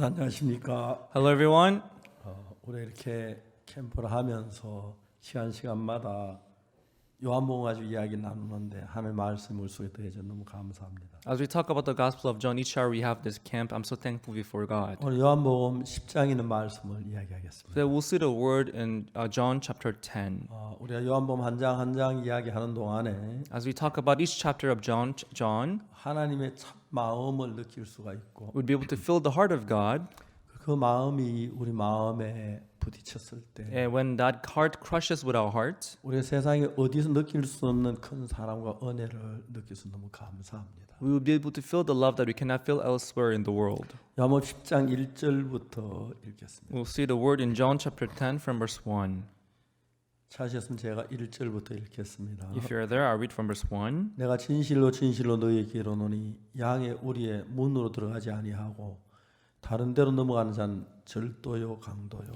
안녕하십니까. Hello, everyone. 올해 이렇게 캠프를 하면서 시간마다 요한복음 가지고 이야기 나누는데 하나님의 말씀이 우리 속에 더해져 너무 감사합니다. As we talk about the Gospel of John, each hour we have this camp. I'm so thankful before God. 오늘 요한복음 10장에 있는 말씀을 이야기하겠습니다. Today we'll see the word in John chapter 10. 우리가 요한복음 한 장 한 장 이야기하는 동안에 As we talk about each chapter of John, 하나님의 참 마음을 느낄 수가 있고 we'd be able to feel the heart of God. 그 마음이 우리 마음에 부딪혔을 때 And when that heart crushes with our heart, 우리가 세상에 어디서 느낄 수 없는 큰 사랑과 은혜를 느낄 수 너무 감사합니다. we will be able to feel the love that we cannot feel elsewhere in the world. 요한복음 10장 1절부터 읽겠습니다. We'll see the word in John chapter 10 from verse 1. 찾으셨으면 제가 1절부터 읽겠습니다. If you're there, I'll read from verse 1. 내가 진실로 너희에게 이르노니 양의 우리의 문으로 들어가지 아니하고 다른 데로 넘어가는 자는 절도며 강도요.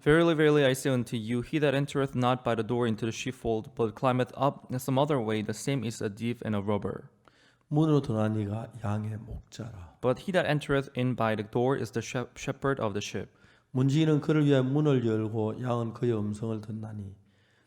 Verily, verily, I say unto you, he that entereth not by the door into the sheepfold, but climbeth up some other way, the same is a thief and a robber. 문으로 들어간 이가 양의 목자라. But he that entereth in by the door is the shepherd of the sheep. 문지기는 그를 위하여 문을 열고 양은 그의 음성을 듣나니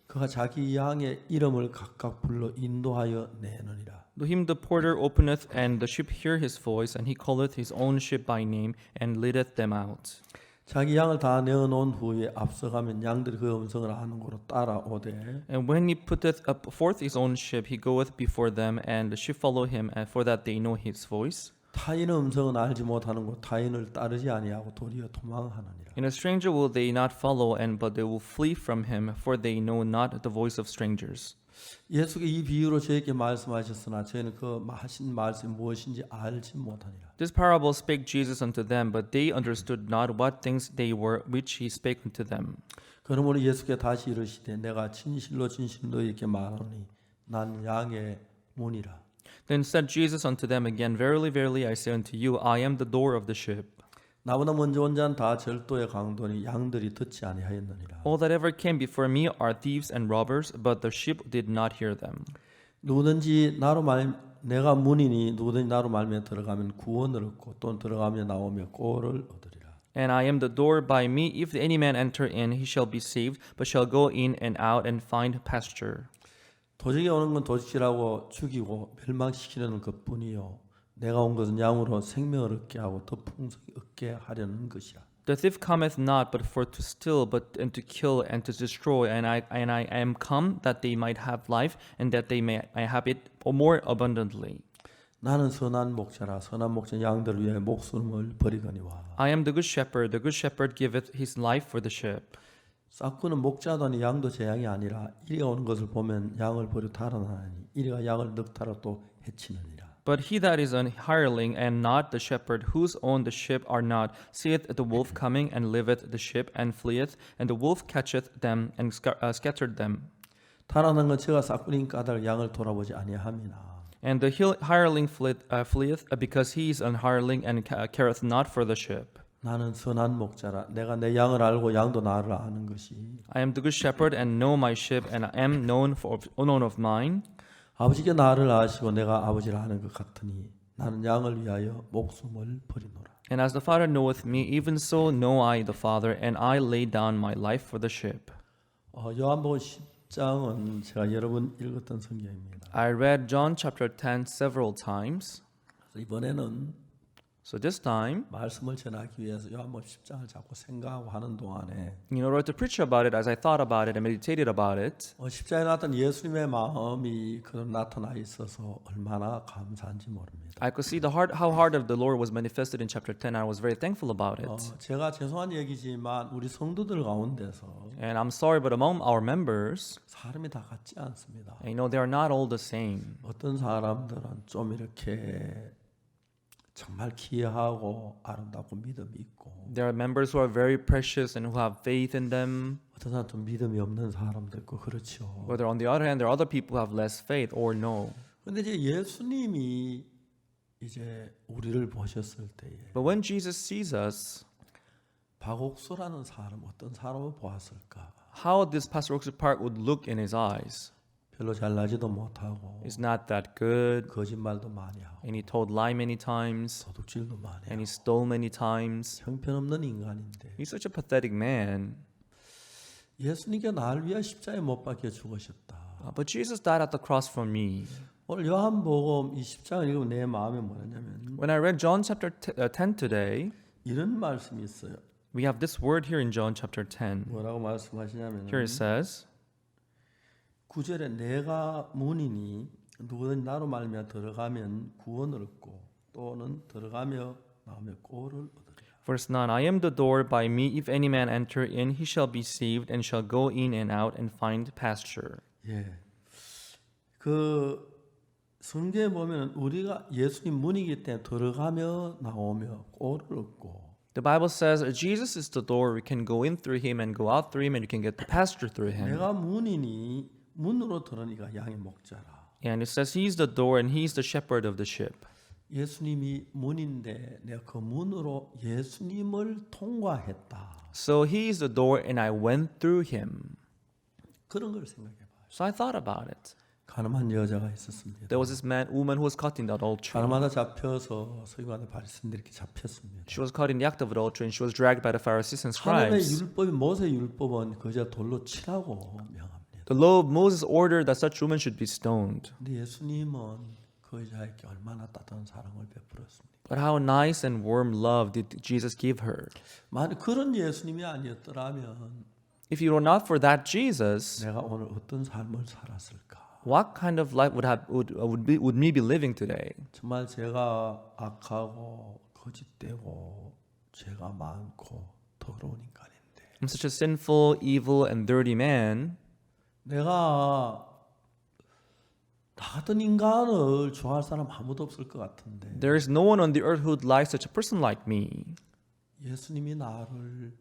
그가 자기 양의 이름을 각각 불러 인도하여 내느니라. To him the porter openeth, and the sheep hear his voice, and he calleth his own sheep by name, and leadeth them out. 자기 양을 다 내어놓은 후에 앞서가면 양들이 그 음성을 아는 고로 따라오되 And when he putteth up forth his own sheep, he goeth before them, and the sheep follow him, and for that they know his voice. 타인의 음성은 알지 못하는 고 타인을 따르지 아니하고 도리어 도망하느니라. And a stranger will they not follow, but they will flee from him, for they know not the voice of strangers. 예수께 이 비유로 저에게 말씀하셨으나 저희는 그 하신 말씀이 무엇인지 알지 못하니라. This parable spake Jesus unto them, but they understood not what things they were which he spake unto them. 그러므로 예수께 다시 이르시되 내가 진실로 너희에게 말하노니 난 양의 문이라. Then said Jesus unto them again, Verily, verily, I say unto you, I am the door of the sheep. 나보다 먼저 온 자는 다 절도의 강도니 양들이 듣지 아니하였느니라. All that ever came before me are thieves and robbers, but the sheep did not hear them. 내가 문이니 누구든지 나로 말미암아 들어가면 구원을 얻고 또 들어가며 나오며 꼴을 얻으리라. And I am the door. By me, if any man enter in, he shall be saved, but shall go in and out and find pasture. 도적이 오는 건 도둑질하고 죽이고 멸망시키려는 것뿐이요. 내가 온 것은 양으로 생명을 얻게 하고 더 풍성히 얻게 하려는 것이라. The thief cometh not but for to steal, and to kill, and to destroy. And I am come that they might have life, and that they may have it more abundantly. 나는 선한 목자라. 선한 목자는 양들을 위해 목숨을 버리거니와. I am the good shepherd. The good shepherd giveth his life for the sheep. 싹구는 목자도 아니 양도 제 양이 아니라 이리가 오는 것을 보면 양을 버려 달아나니 이리가 양을 넉타로 또 해치느니라. But he that is an hireling, and not the shepherd, whose own the sheep are not, seeth the wolf coming, and leaveth the sheep, and fleeth, and the wolf catcheth them, and scattered them. 달아난 건 제가 싹구린 까닭 양을 돌아보지 아니함이나. And the hireling fleeth, because he is an hireling, and careth not for the sheep. 나는 선한 목자라. 내가 내 양을 알고 양도 나를 아는 것이. I am the good shepherd, and know my sheep, and I am known of mine. 아버지께 나를 아시고 내가 아버지를 아는 것 같으니 나는 양을 위하여 목숨을 버리노라. And as the Father knoweth me, even so know I the Father, and I lay down my life for the sheep. 요한복음 10장은 제가 여러 번 읽었던 성경입니다. I read John chapter 10 several times. 이번에는 So this time, 말씀을 전하기 위해서 요한복음 10장을 자꾸 생각하고 하는 동안에 in order to preach about it, as I thought about it and meditated about it, 10장에 나타난 예수님의 마음이 그런 나타나 있어서 얼마나 감사한지 모릅니다. I could see how hard of the Lord was manifested in chapter 10. I was very thankful about it. 제가 죄송한 얘기지만 우리 성도들 가운데서 And I'm sorry, but among our members, 사람이 다 같지 않습니다. they are not all the same. 어떤 사람들은 좀 이렇게 정말 기이하고 아름답고 믿음이 있고 There are members who are very precious and who have faith in them. 어떤 사람 좀 믿음이 없는 사람도 있고 그렇죠. But on the other hand, there are other people who have less faith or no. 근데 이제 예수님이 이제 우리를 보셨을 때에 But when Jesus sees us, 박옥수라는 사람 어떤 사람을 보았을까? how this Pastor Oxford Park would look in his eyes. 별로 잘나지도 못하고 He's not that good. 거짓말도 많이 하고 And he told lie many times. 도둑질도 많이 And he 하고 stole many times. 형편없는 인간인데 He's such a pathetic man. 예수님께 나를 위하여 십자가에 못 박혀 죽으셨다. But Jesus died at the cross for me. 오늘 요한복음 이 십자가 읽으면 내 마음에 뭐냐면 When I read John chapter 10 today, 이런 말씀이 있어요. we have this word here in John chapter 10. 뭐라고 말씀하시냐면 Here it says, 9절에 내가 문이니 누구든지 나로 말미암아 들어가면 구원을 얻고 또는 들어가며 나오며 꼴을 얻으리라. verse 9, I am the door. By me, if any man enter in, he shall be saved and shall go in and out and find pasture. 예. 그 성경에 보면 우리가 예수님 문이기 때문에 들어가며 나오며 꼴을 얻고 The Bible says Jesus is the door. We can go in through him and go out through him, and you can get the pasture through him. 내가 문이니 문으로 들어니까 양의 목자라. And it says he's the door and he's the shepherd of the sheep. 예수님이 문인데 내가 그 문으로 예수님을 통과했다. So he is the door and I went through him. 그런 걸 생각해 봐요. So I thought about it. 가늠한 여자가 있었습니다. There was this woman who was caught in adultery. 가늠하다 잡혀서 서기관의 바리새인들이 이렇게 잡혔습니다. She was caught in the act of adultery and she was dragged by the Pharisees and 하나님의 scribes. 율법이 모세 율법은 그저 돌로 치라고 명합니다. The law of Moses ordered that such women should be stoned. 근데 예수님은 그 여자에게 얼마나 따뜻한 사랑을 베풀었습니까? But how nice and warm love did Jesus give her? 만약 그런 예수님이 아니었더라면 If it were not for that Jesus, 내가 오늘 어떤 삶을 살았을까? what kind of life would me be living today? 정말 제가 악하고 거짓되고 죄가 많고 더러운 인간인데 I'm such a sinful, evil, and dirty man. 내가 나 같은 인간을 좋아할 사람 아무도 없을 것 같은데 There is no one on the earth who would like such a person like me. 예수님이 나를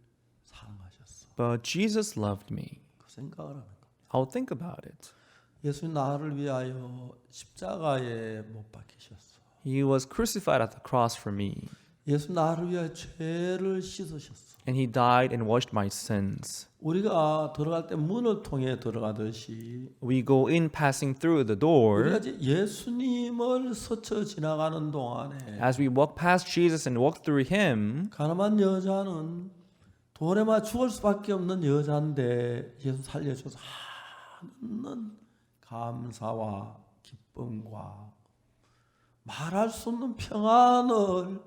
사랑하셨어. But Jesus loved me. 그 생각을 하는 거예요. I'll think about it. 예수님 나를 위하여 십자가에 못 박히셨어. He was crucified at the cross for me. 예수 나를 위하여 죄를 씻으셨어. And he died and washed my sins. 우리가 들어갈 때 문을 통해 들어가듯이 We go in passing through the 우리가 door. 이제 예수님을 스쳐 지나가는 동안에 As we walk past Jesus and walk through him, 가늠한 여자는 돌에 맞아 죽을 수밖에 없는 여자인데 예수 살려줘서 하는 감사와 기쁨과 말할 수 없는 평안을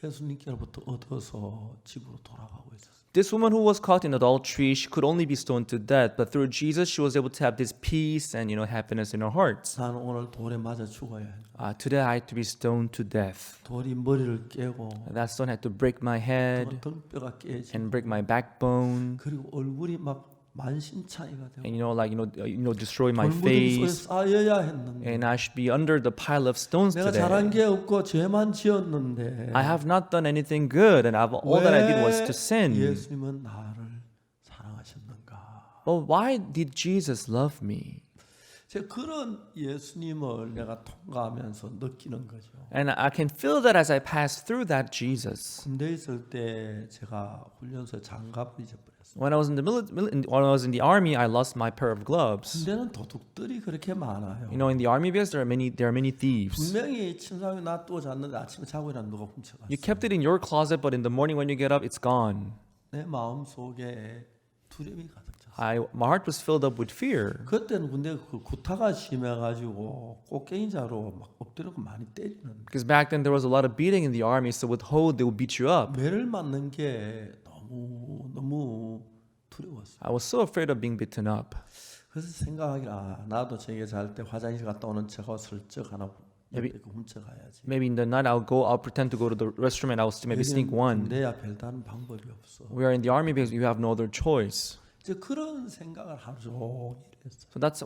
예수님께로부터 얻어서 집으로 돌아가고 있었어요. this woman who was caught in adultery, she could only be stoned to death. But through Jesus, she was able to have this peace and happiness in her heart. 나는 오늘 돌에 맞아 죽어야 해. Today I had to be stoned to death. 돌이 머리를 깨고 That stone had to break my head 등뼈가 깨지. and break my backbone, 그리고 얼굴이 막 만신창이가 되고 and destroy my 돌무더기 속에 face. 쌓여야 했는데 And I should be under the pile of stones 내가 잘한 today. 게 없고 죄만 지었는데 I have not done anything good, and all that I did was to sin. 예수님은 나를 사랑하셨는가? But why did Jesus love me? 제가 그런 예수님을 내가 통과하면서 느끼는 거죠. And I can feel that as I pass through that Jesus. 군대에 있을 때 제가 훈련소에 장갑을 잊어버렸어요. When I was in the when I was in the army, I lost my pair of gloves. 군대는 도둑들이 그렇게 많아요. In the army base, there are many thieves. 분명히 침상에 놔두고 잤는데 아침에 자고 일어나면 누가 훔쳐갔어요. You kept it in your closet, but in the morning when you get up, it's gone. 내 마음 속에 두려움이 가득 찼어요. My heart was filled up with fear. 그때는 근데 그 구타가 심해가지고 꽃게인자로 막 엎드려고 많이 때리는. Because back then there was a lot of beating in the army, so with hold they would beat you up. 매를 맞는 게 너무 두려웠어요. I was so afraid of being beaten up. 그래서 생각하기를 나도 저녁에 잘 때 화장실 갔다 오는 척하고 슬쩍 하나 훔쳐가야지. Maybe in the night I'll pretend to go to the restroom and I'll maybe sneak one. 내야 별다른 방법이 없어. We are in the army because you have no other choice. 이제 그런 생각을 하루 종일 했어요. So that's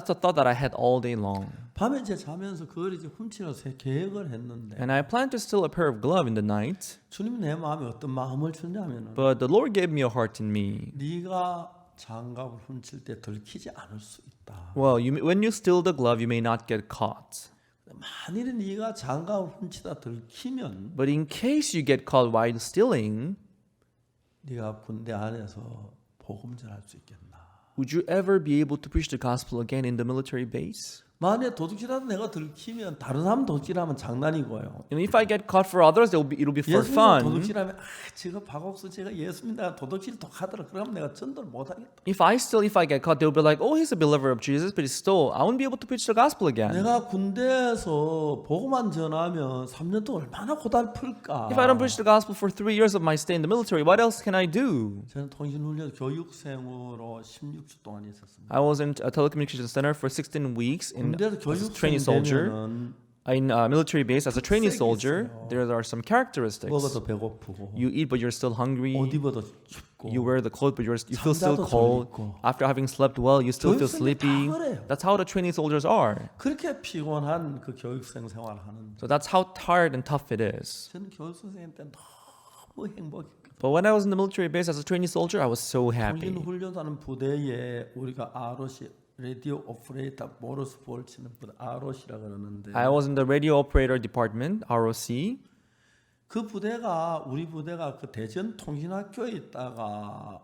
the thought that I had all day long. 밤에 이제 자면서 그걸 이제 훔치려서 계획을 했는데 And I planned to steal a pair of gloves in the night, 주님이 내 마음에 어떤 마음을 주냐면은 but the Lord gave me a heart in me. 네가 장갑을 훔칠 때 들키지 않을 수 있다. Well, when you steal the glove, you may not get caught. 만일에 네가 장갑을 훔치다 들키면 But in case you get caught while stealing, 네가 군대 안에서 복음 전할 수 있겠나? Would you ever be able to preach the gospel again in the military base? 만약에 도둑질하다 내가 들키면 다른 사람 도둑질하면 장난이고요. And if I get caught for others, it'll be for 예수님 fun. 도둑질하면 제가 박옥수 제가 예수님 내가 도둑질 독하더라. 그러면 내가 전도를 못 하겠다. If I get caught, they'll be like, "Oh, he's a believer of Jesus, but he stole. I won't be able to preach the gospel again." 내가 군대에서 보고만 전하면 3년 동안 얼마나 고달플까. If I don't preach the gospel for 3 years of my stay in the military, what else can I do? 저는 통신훈련 교육생으로 16주 동안 있었습니다. I was in a telecommunications center for 16 weeks 군대에서 as a 교육생 trainee soldier. 되면은 In military base, as a trainee 특색이 soldier, 있어요. there are some characteristics. 먹어도 배고프고 You eat, but you're still hungry. 옷 입어도 춥고 You wear the clothes, but you feel still 잠자도 cold. 졸리고. After having slept well, you still feel 교육생이 다 sleepy. 그래요. That's how the trainee soldiers are. 그렇게 피곤한 그 교육생 생활하는 So that's how tired and tough it is. 저는 교육생 때 너무 행복했거든요. But when I was in the military base as a trainee soldier, I was so happy. 통신훈련하는 부대에 우리가 ROC 라디오 오퍼레이터 모르스 볼 치는 부대 ROC라 그러는데 I was in the radio operator department, ROC. 그 부대가 우리 부대가 그 대전 통신학교에 있다가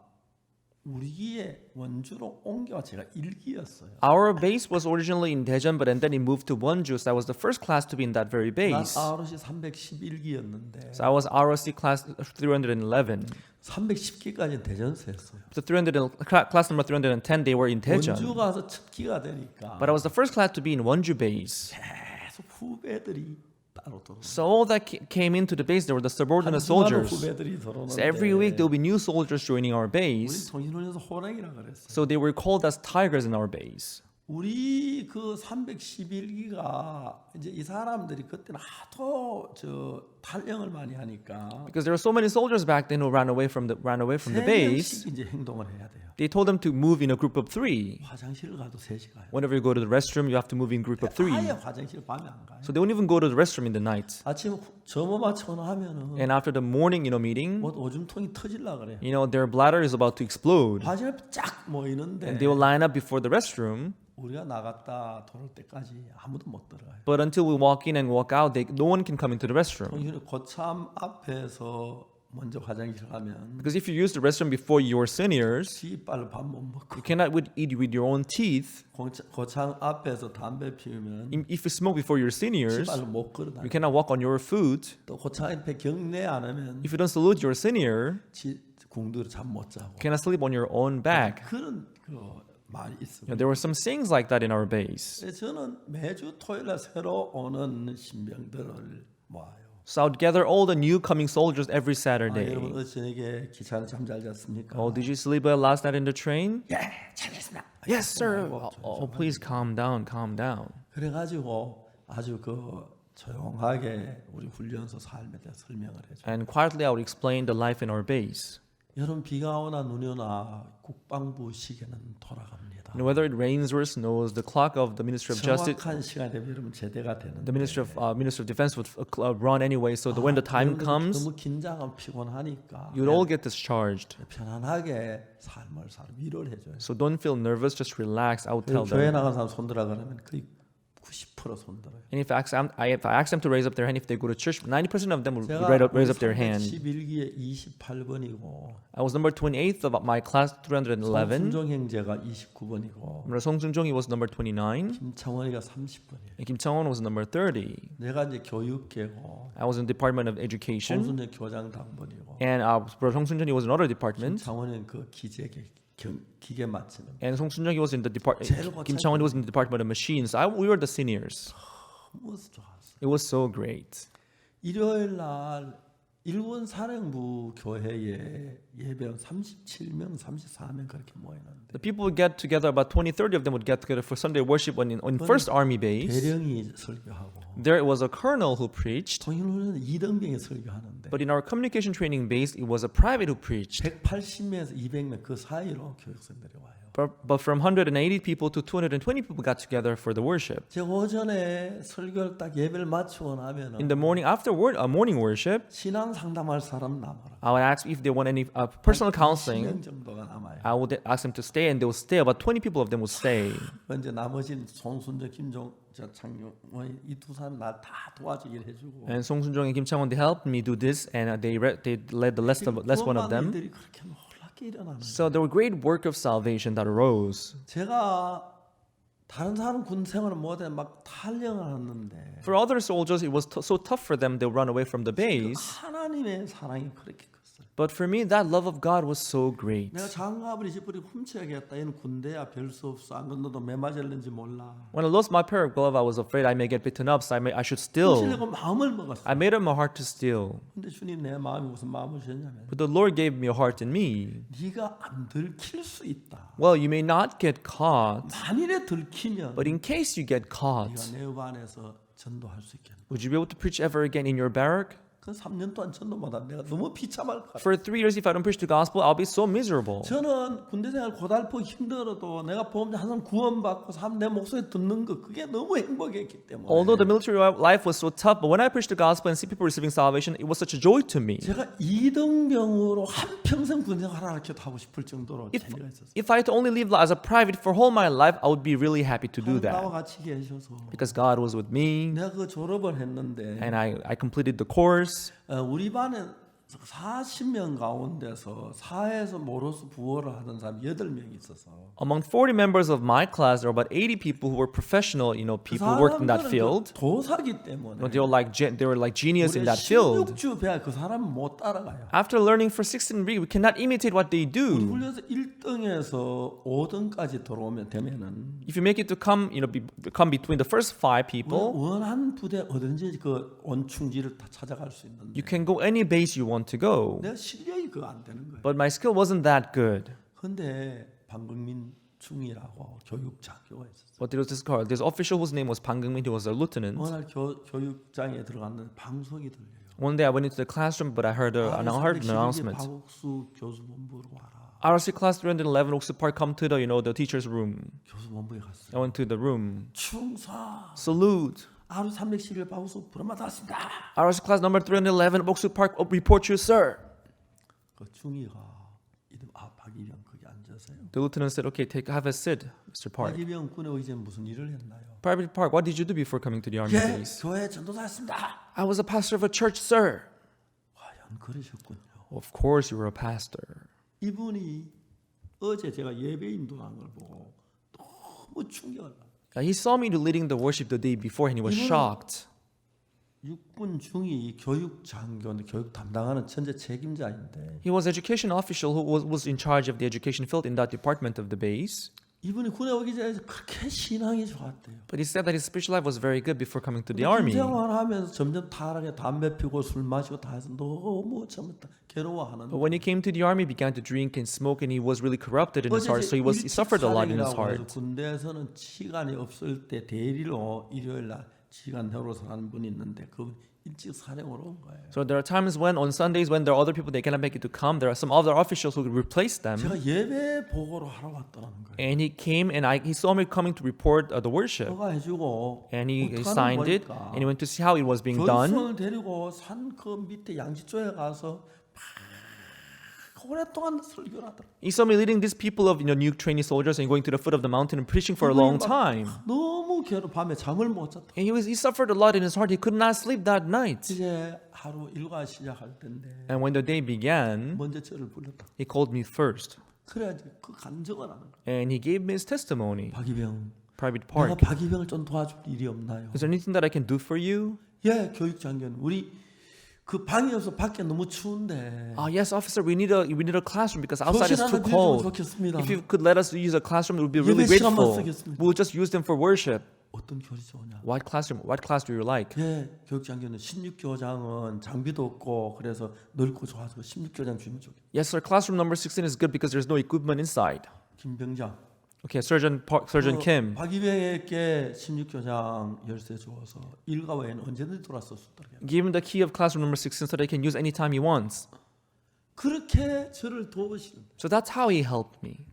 우리의 원주로 옮겨와 제가 1기였어요. Our base was originally in Daejeon, but then it moved to Wonju. So I was the first class to be in that very 난 base. ROC 311기였는데 So I was ROC class 311. 310기까지 대전서 했어요. The class number 310, they were in 원주 Daejeon. 가서 첫 기가 되니까 But I was the first class to be in Wonju base. 계속 후배들이 따로 들어오고 So all that came into the base, there were the subordinate soldiers. 후배들이 들어오는데 So every week there will be new soldiers joining our 우리 base. 통신훈련에서 호랑이라 그랬어요. So they were called as tigers in our base. 우리 그 311기가 이제 이 사람들이 그때는 하도 저 탈영을 많이 하니까 Because there were so many soldiers back then who ran away from the 세 base. 명씩 이제 행동을 해야 돼요. They told them to move in a group of 3. 화장실을 가도 셋이 가요. Whenever you go to the restroom, you have to move in group of 3. 아예 화장실 밤에 안 가요. So they won't even go to the restroom in the night. 아침 점호마 전화하면은 And after the morning, meeting, 뭐 오줌통이 터질라 그래. their bladder is about to explode. 화장실 쫙 모이는데 And they will line up before the restroom. 우리가 나갔다 돌아올 때까지 아무도 못 들어가요. But until we walk in and walk out, no one can come into the restroom. 통신은 고참 앞에서 먼저 화장실 가면 Because if you use the restroom before your seniors, 지빨로 밥 못 먹고 you cannot eat with your own teeth. 고창 앞에서 담배 피우면 If you smoke before your seniors, 지빨로 못 걸어다녀. you cannot walk on your foot. 또 고창 앞에 경례 안 하면 If you don't salute your senior, 궁두로 잠 못 자고. you cannot sleep on your own back. 그런 그 말이 있습니다. There were some sayings like that in our base. 저는 매주 토요일에 새로 오는 신병들을 모아요. So I would gather all the new coming soldiers every 아, Saturday. 여러분 어제 저녁에 기차는 잠 잘 잤습니까? Oh, did you sleep well last night in the train? 예, 잘했습니다. Yes, sir. Oh, please calm down, calm down. 그래가지고 아주 그 조용하게 우리 훈련소 삶에 대해 설명을 해줘. And quietly I would explain the life in our base. 여러분 비가 오나 눈이 오나 국방부 시계는 돌아갑니다. And whether it rains or snows, the clock of the Ministry of Justice, 정확한 시간에 되면 여러분 제대가 되는데. the Ministry of Defense would run anyway. So that when the time comes, 너무 긴장하고 피곤하니까 you'd all get discharged. 편안하게 삶을 살아 위로를 해줘요. So don't feel nervous, just relax. I would tell 교회 them. 나간 사람 손들어 그러면 거의 90% 손들어요. And if I ask them to raise up their hand, if they go to church, 90% of them will 제가 raise up their hand. 11기에 28번이고 I was number 28th of my class 311. 송순종 형제가 29번이고 Song Joong-he was number 29. 김창원이가 30번이에요. And Kim Chang-won was number 30. 내가 이제 교육계고 I was in the Department of Education. 송순종 교장 당번이고 And Song Soon-jung, he was in another department. 김창원은 그 기계 맞추는 And Song Soon-jung, he was in the department. 제일 Kim Chang-won, he was in the Department of Machines. We were the seniors. 너무 좋았어. It was so great. 일요일 날 일본 사령부 교회에 예배원 37명, 34명 그렇게 모이는데 The people would get together, about 20, 30 of them would get together for Sunday worship on First Army Base. 대령이 설교하고 There was a colonel who preached, 통일훈련은 이등병이 설교하는데 but in our communication training base, it was a private who preached. 180명에서 200명 그 사이로 교육생들이 와요. But from 180 people to 220 people got together for the worship. 제 오전에 설교를 딱 예배를 마치고 나면은 In the morning, after morning worship, 신앙 상담할 사람 남아라. I would ask if they want any personal counseling. 10명 정도가 남아요. I would ask them to stay, and they would stay. About 20 people of them would stay. 이제 나머지는 송순정, 김종, 장용 이 두 사람 나 다 도와주기를 해주고. And Song Soon-jung and Kim Chang-won, they helped me do this, and they led the less one of them. 그것만 이들이 그렇게 놀랍게 크게 일어나는 거예요. So there were great work of salvation that arose. 제가 다른 사람 군 생활을 못해 막 탈영을 하는데 For other soldiers, it was so tough for them, they run away from the base. 하나님의 사랑이 그렇게 컸어요. But for me, that love of God was so great. 내가 장갑을 잊어버리고 훔쳐야겠다. 얘는 군대야 별 수 없어. 안 건너도 매 맞을는지 몰라. When I lost my pair of glove, I was afraid I may get beaten up, so I should steal. 훔치려고 마음을 먹었어. I made up my heart to steal. 근데 주님 내 마음이 무슨 마음을 주셨냐면 But the Lord gave me a heart in me. 네가 안 들킬 수 있다. Well, you may not get caught, 만일에 들키면 but in case you get caught, 네가 내 반에서 전도할 수 있겠나? would you be able to preach ever again in your barrack? 그 3년 동안 전도 못한 내가 너무 비참할 것 같아. For 3 years, if I don't preach the gospel, I'll be so miserable. 저는 군대 생활 고달프고 힘들어도 내가 보험 한 사람 구원받고 내 목소리 듣는 거 그게 너무 행복했기 때문에 Although the military life was so tough, but when I preached the gospel and see people receiving salvation, it was such a joy to me. 제가 2등병으로 한평생 군대 하라고 하고 싶을 정도로 재미가 있었어요. If I had to only live as a private for all my life, I would be really happy to do 나와 that. 같이 계셔서 Because God was with me, 내가 그 졸업을 했는데 and I completed the course. 우리 반에 40명 가운데서 사회에서 모로스 부어를 하던 사람이 8명이 있어서 Among 40 members of my class, there were about 80 people who were professional, people who worked in that field. 도사기 때문에 They were like genius in that field. 16주 배야 그 사람 못 따라가요. After learning for 16 weeks, we cannot imitate what they do. 훈련에서 1등에서 5등까지 들어오면 되면은 If you make it to come between the first 5 people, 원한 부대 어딘지 그 원충지를 다 찾아갈 수 있는데 you can go any base you want to go. 내가 실력이 그거 안 되는 거예요. But my skill wasn't that good. 근데 방금민 중이라고 교육장교가 있었어요. But there was this guy, this official whose name was Pang Geung-min. He was a lieutenant. 어느 날 교육장에 들어갔는데 방송이 들려요. One day I went into the classroom, but I heard an announcement. 박옥수 교수본부로 와라. RC class 311 Oxford Park, come to the teacher's room. 교수본부에 갔어요. I went to the room. 충사. Salute. 하루 311 박옥수 부름받아 왔습니다. RC class number 311 Oxford Park, report you, sir. 그 중이가 이름 박이병 거기 앉으세요. The lieutenant said, "Okay, have a sit, Mr. Park." 박이병 군에 오기 전에 무슨 일을 했나요? Private Park, what did you do before coming to the army 예, base? 교회 전도사였습니다. I was a pastor of a church, sir. 과연 그러셨군요. Of course, you were a pastor. 이분이 어제 제가 예배 인도한 걸 보고 너무 충격을 받았어요. He saw me leading the worship the day before, and he was shocked. 육군 중위 교육 장교인데 교육 담당하는 천재 책임자인데 He was an education official who was in charge of the education field in that department of the base. 이분이 군에 오기 전에 그렇게 신앙이 좋았대요. But he said that his spiritual life was very good before coming to the army. 생활하면서 점점 타락해 담배 피고 술 마시고 다 해서 너무 참 괴로워하는. But when he came to the army, he began to drink and smoke, and he was really corrupted in his heart. So he suffered a lot in his heart. 군대에서는 시간이 없을 때 대리로 일요일 날 시간 내로서 하는 분이 있는데 그 일찍 사령으로 온 거예요. So there are times when on Sundays when there are other people they cannot make it to come, there are some other officials who could replace them. 제가 예배 보고로 하러 왔다는 거예요. And he came and he saw me coming to report the worship. 허가 해주고 And he signed it and he went to see how it was being done. 교육생을 데리고 산 그 밑에 양지 쪽에 가서 오랫동안 설교를 하더라고요. He saw me leading these people of new trainee soldiers and going to the foot of the mountain and preaching for a long time. 너무 밤에 잠을 못 잤다. And he suffered a lot in his heart. He could not sleep that night. 이제 하루 일과 시작할 텐데 And when the day began, 먼저 저를 불렀다. he called me first. 그래야지 그 간증을 하는 거야. And he gave me his testimony. 박이병, Private 내가 Park. 박이병을 좀 도와줄 일이 없나요? Is there anything that I can do for you? 예, 교육 장관. 우리 그 방이 없어 밖에 너무 추운데. Yes, officer, we need a classroom because outside is 교실 too 하나 빌려주면 cold. 좋겠습니다. If you could let us use a classroom, we would be really 예배 시간만 grateful. 쓰겠습니다. We'll just use them for worship. 어떤 교리 좋으냐? What class do you like? 예, 교육 장관은 16교장은 장비도 없고 그래서 넓고 좋아서 16교장 주면 좋겠다. Yes, sir. Classroom number 16 is good because there's no equipment inside. 김병장. Okay, Surgeon Kim. 박이병에게 16교장 열쇠 주어서 일과 외에는 언제든지 돌아서 수 있도록 해요. Give him the key of classroom number 16 so that he can use anytime he wants. 그렇게 저를 도우시는. So that's how he helped me.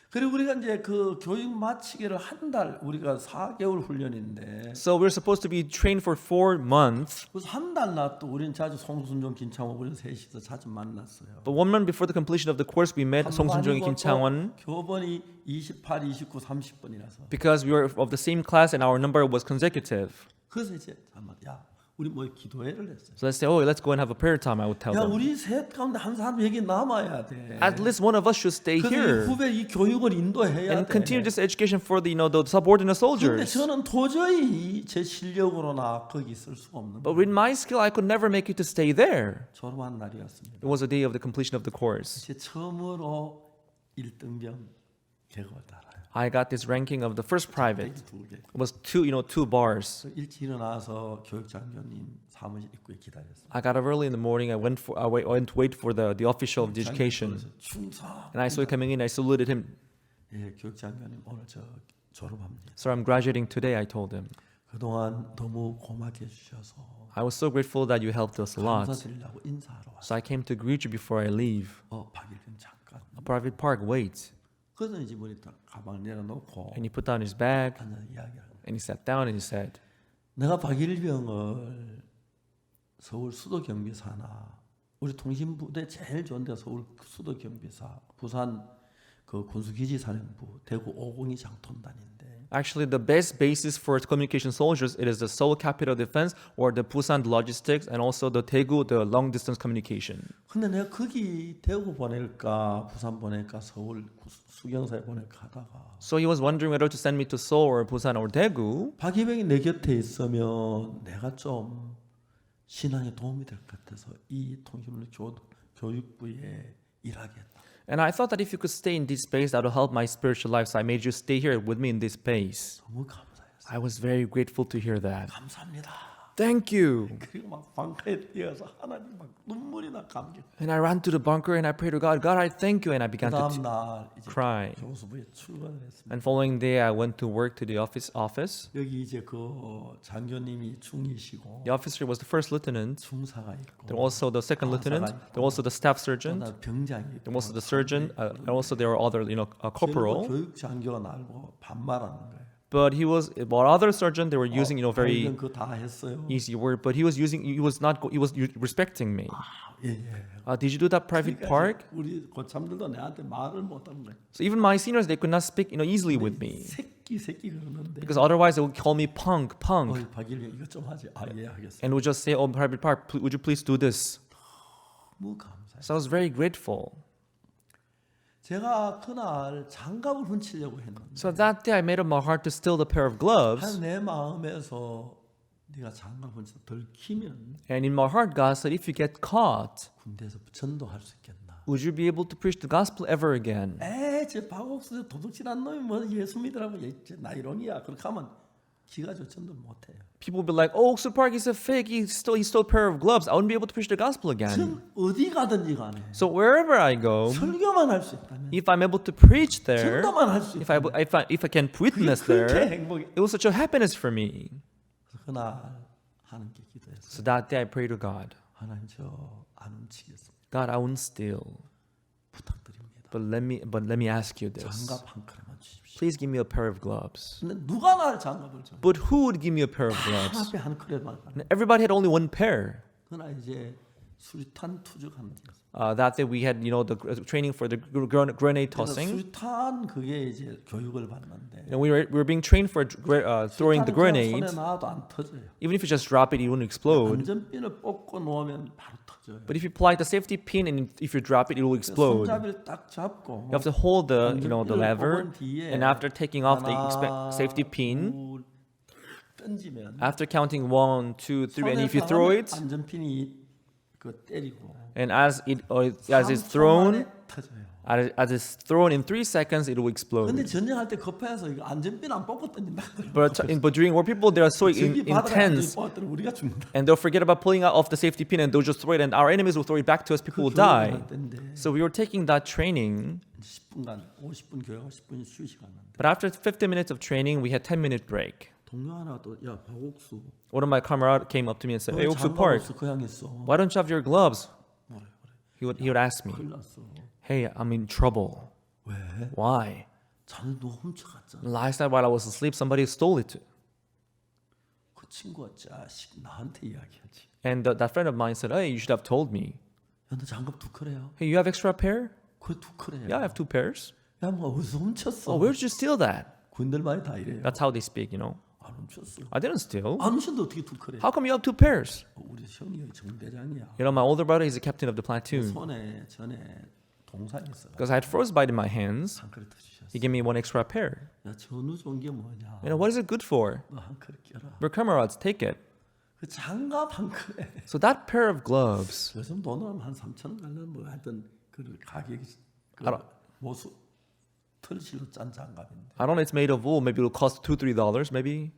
그리고 우리가 이제 그 교육 마치기를 한 달, 우리가 4개월 훈련인데 So we're supposed to be trained for 4 months. 그래서 한 달 놔도 우리는 자주 송순종, 김창호 우리는 셋이서 자주 만났어요. But 1 month before the completion of the course, we met Song Sun-jung and Kim Chang-won 교번이 28, 29, 30번이라서 because we were of the same class and our number was consecutive. 그래서 이제 잠깐만, 야 우리 뭐 기도회를 했어요. So let's say, oh, let's go and have a prayer time. I would tell 야, them. 우리 셋 가운데 한 사람 여기 남아야 돼. At least one of us should stay 그래서 이 here 후배 이 교육을 인도해야 and 돼. continue this education for the the subordinate 근데 soldiers. 저는 도저히 제 실력으로나 거기 있을 수가 없는 But 거예요. with my skill, I could never make it to stay there. 졸업한 날이었습니다. It was the day of the completion of the course. 제 처음으로 1등병 계급을 달아요. I got this ranking of the first private. 두 개. It was two bars. 그래서 일찍 일어나서 교육장교님 사무실 입구에 기다렸어요. I got up early in the morning. I went to wait for the official of the education, 그래서 충성. and I saw him coming in. I saluted him. 예, 교육장교님 오늘 저 졸업합니다. Sir, I'm graduating today. I told him. 그동안 너무 고맙게 해주셔서 I was so grateful that you helped us a lot. 감사드리려고 인사하러 왔어요. So I came to greet you before I leave. 박일빈 잠깐. Private Park, wait. 그래서 이제 머리 딱 가방 내려놓고 And he put down his bag 앉아 이야기하는. and he sat down and he said, 내가 박일병을 서울 수도경비사나 우리 통신부대 제일 좋은 데가 서울 수도경비사, 부산 그 군수기지사령부, 대구 502 장통단인데. actually, the best basis for communication soldiers, it is the Seoul Capital Defense or the Busan Logistics and also the Daegu, the long distance communication. 근데 내가 거기 대구 보낼까 부산 보낼까 서울 수경사에 보낼까 하다가 So he was wondering whether to send me to Seoul or Busan or Daegu. 박일병이 내 곁에 있으면 내가 좀 신앙에 도움이 될 것 같아서 이 통신물 교육부에 일하겠다. And I thought that if you could stay in this space, that will help my spiritual life. So I made you stay here with me in this space. 너무 감사했어요. I was very grateful to hear that. 감사합니다. Thank you. 그리고 막 방카에 뛰어서 하나님 막 눈물이 나 감격. And I ran to the bunker and I prayed to God, God, I thank you. And I began 그 to 다음 날 이제 cry. 교수부에 출근을 했습니다. And following day, I went to work to the office. 여기 이제 그 장교님이 중이시고 The officer was the first lieutenant. 중사가 있고 There were also the second lieutenant. There were also the staff sergeant. 그다음 병장이 있고 There was also the surgeon. And also there were other, a corporal. 교육 장교가 날고 반말하는 거예요. But but other sergeant, they were using, very 그거 다 했어요. easy word. But he was respecting me. 예, 예. Did you do that private park? 우리 고참들도 내한테 말을 못 하는 거예요. So even my seniors, they could not speak, easily with me. 새끼 그러는데. Because otherwise they would call me punk. 어이 박일영 이것 좀 하지. 예, 하겠습니다. And would just say, oh, private park, would you please do this? 너무 감사해요. So I was very grateful. 제가 그날 장갑을 훔치려고 했는데 So that day I made up my heart to steal the pair of gloves. 한 내 마음에서 네가 장갑 훔쳐 들키면 And in my heart, God said, if you get caught, 군대에서 전도할 수 있겠나? would you be able to preach the gospel ever again? 제 박옥수 도둑질한 놈이 뭐 예수 믿으라고 나이롱이야. 그렇게 하면 기가지고 전도 못해요. People would be like, oh, Oaksu Park is a fake. He stole a pair of gloves. I wouldn't be able to preach the gospel again. 전 어디 가든지 간에 So wherever I go, 설교만 할 수 있다면 if I'm able to preach there, 전도만 할 수 if I 있다면 can witness 그게 there, 행복이. it was such a happiness for me. 그래서 그날 하나님께 기도했어요. So that day I prayed to God, 하나님 저 안 훔치겠습니다. God, I won't steal, 부탁드립니다. but let me ask you this. 장갑 한 컬에만 주십시오. Please give me a pair of gloves. 근데 누가 날 장갑을 줘? But who would give me a pair of gloves? 앞에 한 컬에만. And everybody had only one pair. 그날 이제 수리탄 투적하는 데였어요. That day we had, the training for the grenade 그래서 tossing. 수리탄 그게 이제 교육을 받는데 And we were being trained for throwing the 수리탄은 그냥 grenade. 손에 놔도 안 터져요. Even if you just drop it, it won't explode. 안전핀을 뽑고 놓으면 바로 터져요. But if you apply the safety pin and if you drop it, it will explode. 손잡이를 딱 잡고 You have to hold the 안전핀을 lever, 뽑은 뒤에 and after taking off the 하나, safety pin, 둘, 던지면 after counting 1, 2, 3, and if you 손에 throw 닿으면 it, 안전핀이 그 때리고 and as it's 3초 thrown, 만에 터져요. as it's thrown in 3 seconds, it will explode. 근데 전쟁할 때 급해서 이거 안전핀 안 뽑고 던진다. But during where people they are so 저기 바닥에 intense, 뽑았더니 우리가 죽는다. and they'll forget about pulling out off the safety pin, and they'll just throw it, and our enemies will throw it back to us. People will die. So we were taking that training, 10분간 50분 교육하고 10분 휴식 하는데 but after 15 minutes of training, we had 10-minute break. 동료 하나 또야 박옥수 One of my comrades came up to me and said, "Hey, Oaksu 장갑 Park, 없어 그 향했어. why don't you have your gloves?" 뭐래. He would ask me, 큰일 났어. "Hey, I'm in trouble. 왜? Why?" 자네 누가 훔쳐갔잖아. Last night while I was asleep, somebody stole it. 그 친구가 자식 나한테 이야기하지. And that friend of mine said, "Hey, you should have told me. 야, 너 장갑 두 컬이야? Hey, you have extra pair?" 그래 두 컬이야. "Yeah, I have 2 pairs." 야, 뭐 어디서 훔쳤어? "Oh, where did you steal that?" 군인들 말이 다 이래요. That's how they speak, 안 훔쳤어. I didn't steal. 안 훔쳤는데 어떻게 두 그래? How come you have 2 pairs? 우리 형이 정대장이야. You know, my older brother is the captain of the platoon. 손에 전에 동상이 있어. Because I had frostbite in my hands, 한 그릇 더 주셨어. he gave me 1 extra pair. 야, 전우 좋은 게 뭐냐? You know, what is it good for? 너 한 그릇 껴라. Your comrades, take it. 그 장갑 한 그릇. So that pair of gloves, 요즘 돈으로 한 3,000원 갈래 뭐 하여튼 그 가격이 그 알아. 모수 털실로 짠 장갑인데. I don't know, it's made of wool. Maybe it'll cost $2-3, maybe.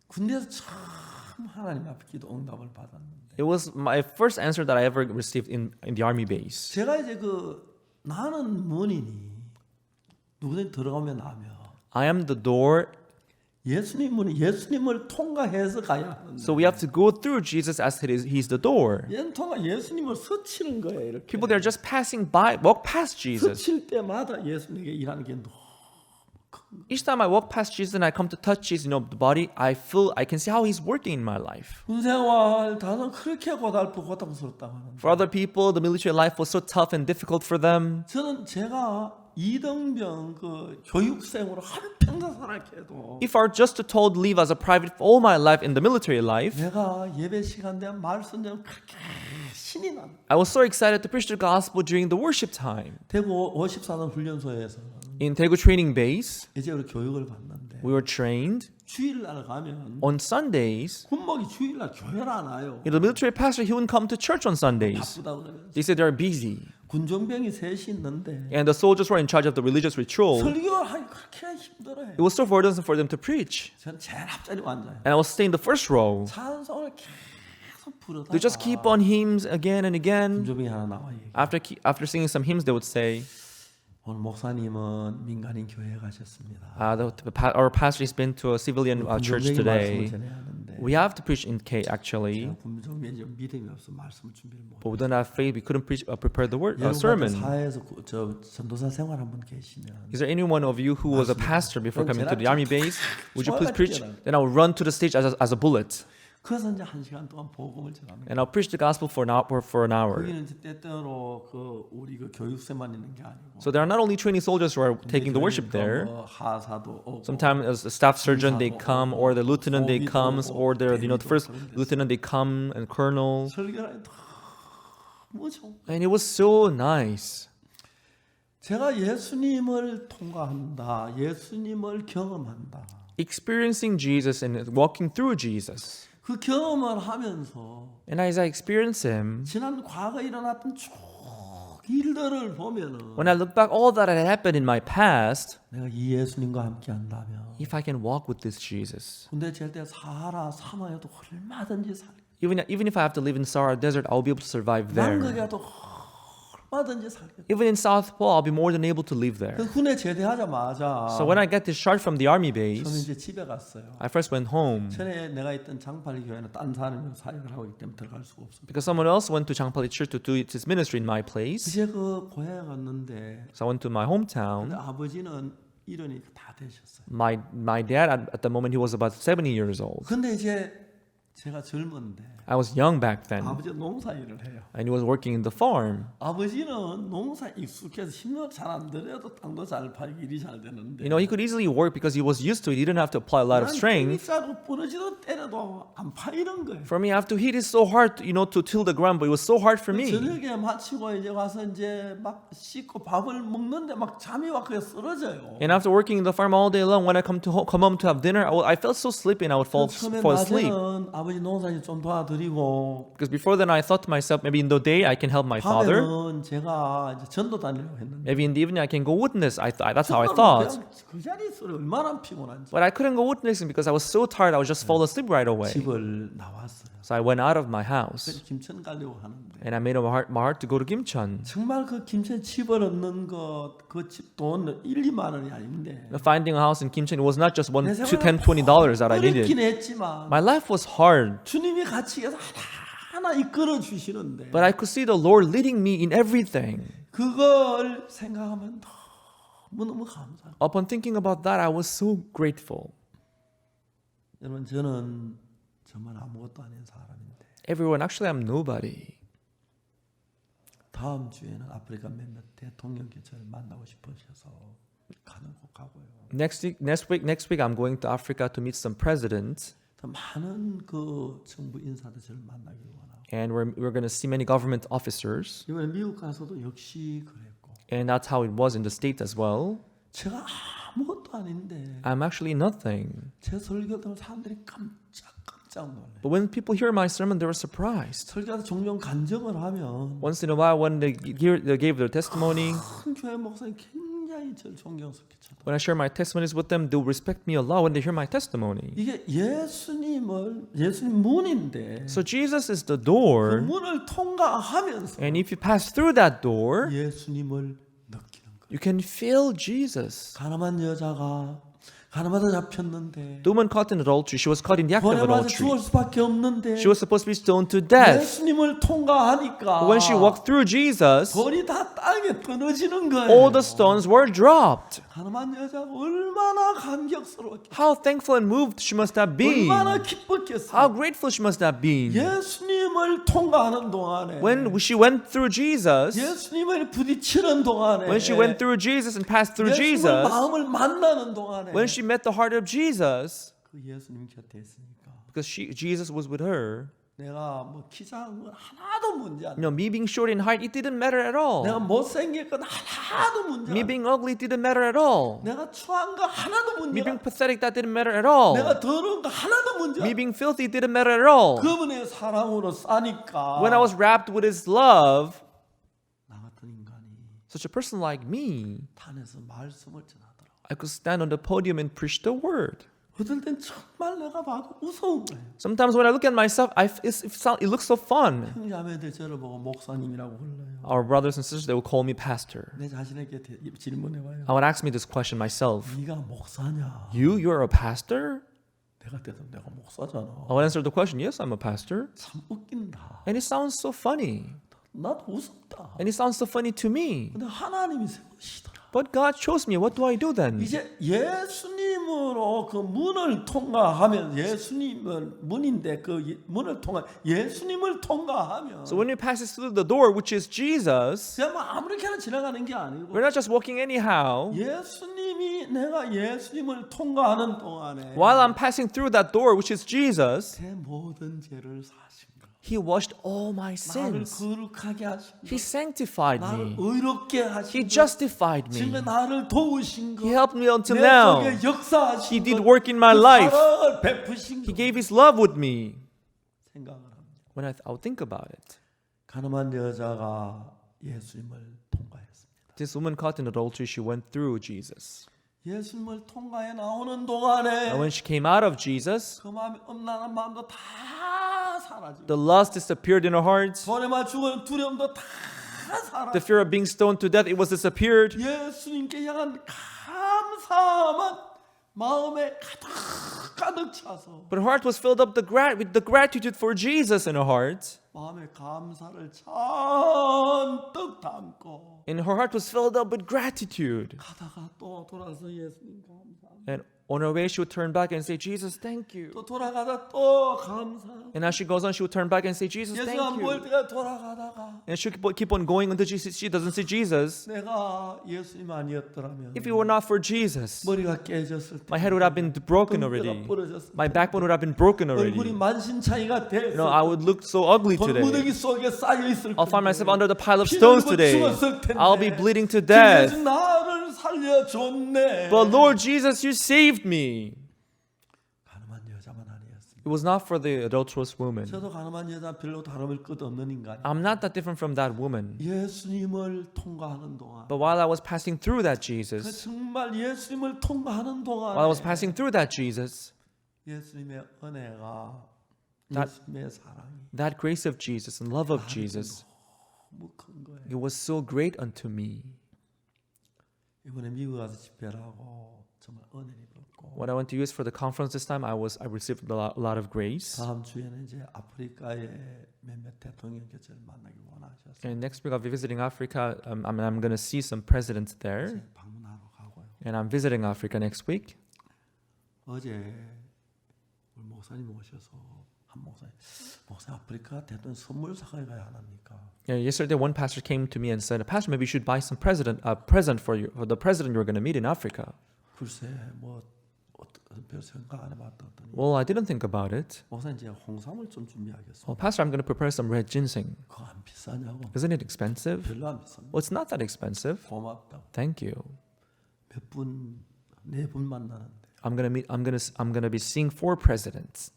군대에서 참 하나님 앞에 기도 응답을 받았는데. It was my first answer that I ever received in the army base. 제가 이제 그 나는 문이니 누구든 들어가면 나면 I am the door, 예수님은 예수님을 통과해서 가야 하는데. so we have to go through Jesus as he's the door. 얘는 통과 예수님을 스치는 거예요 이렇게. People, they're just passing by, walk past Jesus. 스칠 때마다 예수님에게 일하는 게 너무 Each time I walk past Jesus and I come to touch Jesus, the body, I can see how he's working in my life. 군생활 다들 그렇게 고달프고 하는데 For other people, the military life was so tough and difficult for them. 저는 제가 이등병 그 교육생으로 한평생 살았게도 If I were just told to leave as a private for all my life in the military life, 내가 예배 시간 되면 말씀 좀 그렇게 신이 난. I was so excited to preach the gospel during the worship time. 대구 54단 훈련소에서 In Daegu training base, 이제 우리 교육을 받는데 we were trained. 주일날 가면 On Sundays, 군목이 주일날 교회를 안 와요. the military pastor, he wouldn't come to church on Sundays. 바쁘다 그러면 They said they're busy. 군정병이 셋이 있는데 And the soldiers were in charge of the religious ritual. 설교를 하기 그렇게 힘들어요. It was so burdensome for them to preach. 저는 제일 앞자리 앉아요. And I was staying in the first row. 찬송을 계속 부르다가 They just keep on hymns again and again. 군정병이 하나 나와 얘기. After singing some hymns, they would say, 오늘 목사님은 민간인 교회에 가셨습니다. our pastor has been to a civilian church 군정병이 말씀을 today. 전해야 하는데 We have to preach in K actually, 군정병이 지금 믿음이 없어 말씀을 준비를 못. but we don't have faith. We couldn't prepare the word 여러분 sermon. 사회에서 저 전도사 생활 한번 계시면 Is there any one of you who was a pastor before coming to the army base? Would you please preach? Then I will run to the stage as a bullet, 그래서 이제 1시간 동안 복음을 전합니다. and I'll preach the gospel for an hour. 거기는 이제 때때로 그 우리 그 교육생만 있는 게 아니고 So there are not only training soldiers who are taking the worship there. 뭐 하사도 오고 Sometimes as a staff sergeant they come, or the lieutenant they comes, or the the first lieutenant they come, and colonels. 설교를 너무 좋은. And it was so nice. 제가 예수님을 통과한다, 예수님을 경험한다. Experiencing Jesus and walking through Jesus. 그 경험을 하면서 And as I experience Him, 지난 과거에 일어났던 쭉 일들을 보면은 when I look back all that had happened in my past, 내가 이 예수님과 함께 한다면 if I can walk with this Jesus, 군대 제때 사하라 사막에도 얼마든지 살. even if I have to live in Sahara Desert, I'll be able to survive there. 남극에도 얼마든지 살겠다. Even in South Pole, I'll be more than able to live there. 그 군에 제대하자마자 So when I get discharged from the army 저는 base, 이제 집에 갔어요. I first went home 전에 내가 있던 장팔리 교회는 딴 사람이 사역을 하고 있기 때문에 들어갈 수가 없습니다. because someone else went to Changpali Church to do its ministry in my place. 이제 그 고향에 갔는데 So I went to my 근데 hometown. 아버지는 일흔이 다 되셨어요. My dad at the moment he was about 70 years old. 근데 이제 제가 젊은데 I was young back then, 아버지가 농사 일을 해요. and he was working in the farm. 아버지는 농사 익숙해서 힘을 잘 안 들여도 땅도 잘 팔고 일이 잘 되는데 He could easily work because he was used to it. He didn't have to apply a lot of strength. 싸고 부러지도 때려도 안 팔리는 거예요. For me, I have to hit it so hard, to till the ground, but it was so hard for me. 저녁에 마치고 이제 와서 이제 막 씻고 밥을 먹는데 막 잠이 와 그냥 쓰러져요. And after working in the farm all day long, when I come home to have dinner, I felt so sleepy and I would fall 처음에 asleep. 낮에는 아버지 농사일 좀 도와드리고 Because before then, I thought to myself, maybe in the day I can help my father. 밤에는 제가 이제 전도 다니려고 했는데 Maybe in the evening I can go witness. That's how I thought. 그냥 그 자리에 있으려 얼마나 피곤한지. But I couldn't go witnessing because I was so tired. I would just fall asleep right away. 집을 나왔어요. So I went out of my house 그래서 김천 가려고 하는데 and I made up my heart to go to Gimcheon. 정말 그 김천 집을 얻는 것 그 집 돈 1, 2만 원이 아닌데 Finding a house in Gimcheon, it was not just 내 $10, 생활은 $20 that I 어렵긴 needed. 했지만 My life was hard, 주님이 같이 해서 하나 이끌어 주시는데 but I could see the Lord leading me in everything. 그걸 생각하면 너무너무 감사해요. Upon thinking about that, I was so grateful. 여러분 저는 정말 아무것도 아닌 사람인데 Everyone, actually, I'm nobody. 다음 주에는 아프리카 몇몇 대통령 교체를 만나고 싶으셔서 가는 곳 가고요. Next week, I'm going to Africa to meet some presidents, 더 많은 그 정부 인사들 저를 만나길 원하고. and we're going to see many government officers. 이번에 미국 가서도 역시 그랬고. And that's how it was in the States as well. 제가 아무것도 아닌데 I'm actually nothing. 제 설교 들으면 사람들이 깜짝 놀래. But when people hear my sermon, they were surprised. 설교하다 종종 간증을 하면 Once in a while, when they gave their testimony, 큰 교회 목사님 굉장히 저를 존경스럽게 쳐다. when I share my testimonies with them, they'll respect me a lot when they hear my testimony. 이게 예수님 문인데 So Jesus is the 그 door, 문을 통과하면서 and if you pass through that door, 예수님을 느끼는 거예요. you can feel Jesus. 가늠한 여자가 가늠하다 잡혔는데 The woman caught in adultery, she was caught in the act of 번에 맞아 adultery. 죽을 수밖에 없는데 She was supposed to be stoned to death. 예수님을 통과하니까 But when she walked through Jesus, 돌이 다 땅에 떨어지는 거예요. all the stones were dropped. 가늠한 여자가 얼마나 감격스러웠겠어요. How thankful and moved she must have been. 얼마나 기뻤겠어요. How grateful she must have been. 예수님을 통과하는 동안에 When she went through Jesus, 예수님을 부딪히는 동안에 when she went through Jesus and passed through 예수님을 Jesus, 마음을 만나는 동안에 when she met the heart of Jesus, 그 예수님 곁에 있으니까 because Jesus was with her, 내가 뭐 키 작은 건 하나도 문제 안 돼. me being short in height, it didn't matter at all. 내가 못생긴 건 하나도 문제 Me 안 돼. being ugly, it didn't matter at all. 내가 추한 거 하나도 Me 문제 being 안 돼. pathetic, that didn't matter at all. 내가 더러운 거 하나도 문제 안 Me 돼. being filthy, it didn't matter at all. 그분의 사랑으로 싸니까 When I was wrapped with His love, 나 같은 인간이 such a person like me, 탄에서 말씀을 전하더라고. I could stand on the podium and preach the word. 어떨 땐 정말 내가 봐도 무서운 거예요. Sometimes when I look at myself, it looks so fun. 형제자매들 저를 보고 목사님이라고 불러요. Our brothers and sisters, they will call me pastor. 내 자신에게 질문해봐요. I would ask me this question myself. 네가 목사냐? You're a pastor? 내가 대답 내가 목사잖아. I would answer the question, yes, I'm a pastor. 참 웃긴다. And it sounds so funny. 나도 웃었다. And it sounds so funny to me. 근데 하나님이 세우시더라. But God chose me. What do I do then? 이제 예수님으로 그 문을 통과하면 예수님은 문인데 그 문을 통과 예수님을 통과하면 So when we pass through the door, which is Jesus, 그냥 뭐 아무렇게나 지나가는 게 아니고 we're not just walking anyhow. 예수님이 내가 예수님을 통과하는 동안에 While I'm passing through that door, which is Jesus, 제 모든 죄를 사신 거. He washed all my 나를 sins. 거룩하게 하신 거. He sanctified 나를 me. 의롭게 하신 He 거. justified me. 지금 나를 도우신 거. He helped me until 내 now. 속에 역사하신 He did 것. work in my 그 life. 사랑을 베푸신 He 거. gave His love with me. 생각을 합니다. When I would think about it, 가늠한 여자가 예수님을 통과했습니다. this woman caught in adultery, she went through Jesus. 예수님을 통과해 나오는 동안에 And when she came out of Jesus, 그 마음이 음란한 마음도 다 사라지고 the lust disappeared in her heart. 돈에 맞추고 두려움도 다 사라지고 The fear of being stoned to death, it was disappeared. 예수님께 향한 감사만 마음에 가득 차서 But her heart was filled up with the gratitude for Jesus in her heart. 마음에 감사를 잔뜩 담고 And her heart was filled up with gratitude. 가다가 또 돌아서 예수님 감사 And on her way, she would turn back and say, Jesus, thank you. 또 돌아가다 또 감사 And as she goes on, she would turn back and say, Jesus, 예수 thank 안 보일 you. 때가 돌아가다가 And she would keep on going until she doesn't see Jesus. 내가 예수님 아니었더라면 If it were not for Jesus, 머리가 깨졌을 때 my head would have been broken already. My backbone would have been broken 얼굴이 already. 만신창이가 됐을 No, I would look so ugly today. 돌무더기 속에 쌓여 있을 I'll find myself under the pile of 피 stones 흘리고 today. 죽었을 텐데. I'll be bleeding to 예수 death. 나를 살려줬네. But Lord Jesus, you saved me. 가늠한 여자만 아니었습니다. It was not for the adulterous woman. 저도 가늠한 여자 별로 다름을 것 없는 인간. I'm not that different from that woman. 예수님을 통과하는 동안, But while I was passing through that 그 Jesus, 정말 예수님을 통과하는 동안, while I was passing through that Jesus, 예수님의 은혜가, That- 예수님의 사랑이 that grace of Jesus and love of Jesus, 너무 큰 거예요. it was so great unto me. 이번에 미국 가서 집회를 하고 정말 은혜를 받고 When I went to US for the conference this time, I received a lot of grace. 다음 주에는 이제 아프리카의 몇몇 대통령 교체를 만나기 원하셨어요. And next week I'll be visiting Africa. I'm going to see some presidents there. 이제 방문하러 가고요. And I'm visiting Africa next week. 어제 우리 목사님 오셔서 한 목사님 아프리카 대통령 선물 사가야 합니까? Yesterday, one pastor came to me and said, "Pastor, maybe you should buy some present for the president you're going to meet in Africa." 글쎄 뭐 별 생각 안 해봤다 했더니 Well, I didn't think about it. 목사님 제가 홍삼을 좀 준비하겠습니다. Well, Pastor, I'm going to prepare some red ginseng. 그거 안 비싸냐고? Isn't it expensive? 별로 안 비쌉니다. Well, it's not that expensive. 고맙다고. Thank you. 네 분 만나는데 I'm gonna be seeing 4 presidents.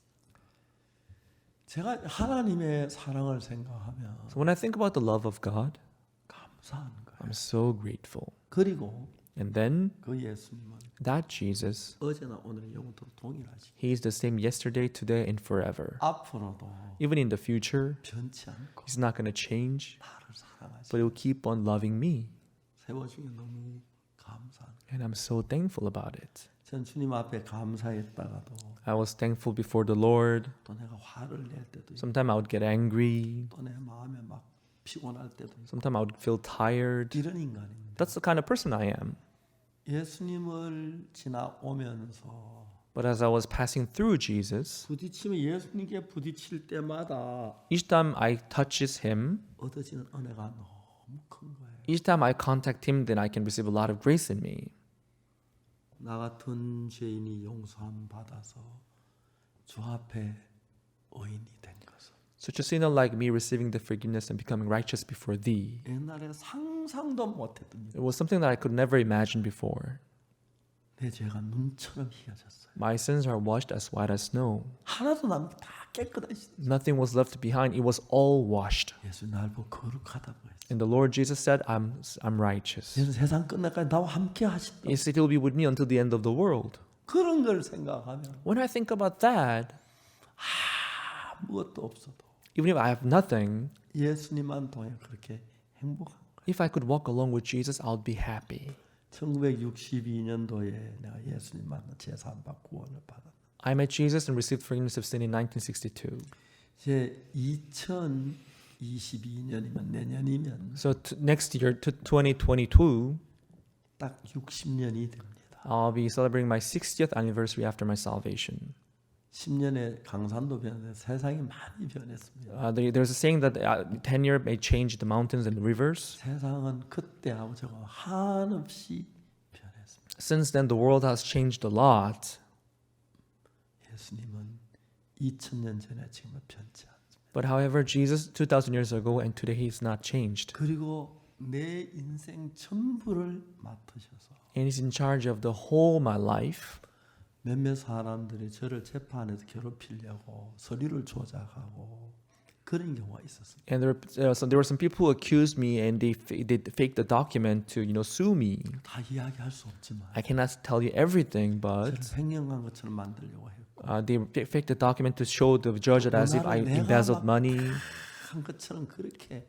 제가 하나님의 사랑을 생각하면 So when I think about the love of God, 감사한 거예요. I'm so grateful. 그리고 And then 그 예수님은 that Jesus, 어제나 오늘 영원토록 동일하시. He is the same yesterday, today, and forever. 앞으로도 Even in the future, 변치 않고 He's not gonna change, 나를 사랑하시. but He'll keep on loving me. 세월 중에 너무 감사한. And I'm so thankful about it. 전 주님 앞에 감사했다가도 I was thankful before the Lord. 또 내가 화를 낼 때도 있고 Sometimes I would get angry. 또 내 마음에 막 피곤할 때도 있고 Sometimes I would feel tired. 이런 인간입니다. That's the kind of person I am. 예수님을 지나오면서 But as I was passing through Jesus, 부딪히면 예수님께 부딪힐 때마다 each time I touches Him, 얻어지는 은혜가 너무 큰 거예요. each time I contact Him, then I can receive a lot of grace in me. 나 같은 죄인이 용서함 받아서 주 앞에 의인이 된 것은 Such a sinner like me receiving the forgiveness and becoming righteous before Thee. 옛날에 상상도 못했던 일. It was something that I could never imagine before. 내 죄가 눈처럼 희어졌어요. My sins are washed as white as snow. 하나도 남게 다 깨끗하시. Nothing was left behind. It was all washed. 예수 날 보고 거룩하다고 했어요. And the Lord Jesus said, I'm righteous. 예수 세상 끝날까지 나와 함께 하신다. He said He'll be with me until the end of the world. 그런 걸 생각하면 When I think about that, 아무것도 없어도 even if I have nothing, 예수님만 통해 그렇게 행복한 거예요. if I could walk along with Jesus, I'll be happy. 1962년도에 내가 예수님 만나 제3박 구원을 받았다. I met Jesus and received forgiveness of sin in 1962. 이제 2022년이면 내년이면 So next year, to 2022, 딱 60년이 됩니다. I'll be celebrating my 60th anniversary after my salvation. 10년에 강산도 변했는데 세상이 많이 변했습니다. There's a saying that 10 years may change the mountains and the rivers. 세상은 그때하고 저거 한없이 변했습니다. Since then, the world has changed a lot. 예수님은 2000년 전에 지금은 변치 않습니다. But however, Jesus 2,000 years ago and today He's not changed. 그리고 내 인생 전부를 맡으셔서 And He's in charge of the whole my life. 몇몇 사람들이 저를 재판에서 괴롭히려고 서류를 조작하고 그런 경우가 있었습니다. And there were some people who accused me and they faked the document to sue me. 다 이야기할 수 없지만 I cannot tell you everything, but 저를 횡령한 것처럼 만들려고 했고 they faked the document to show the judge that as if I embezzled money. 한 것처럼 그렇게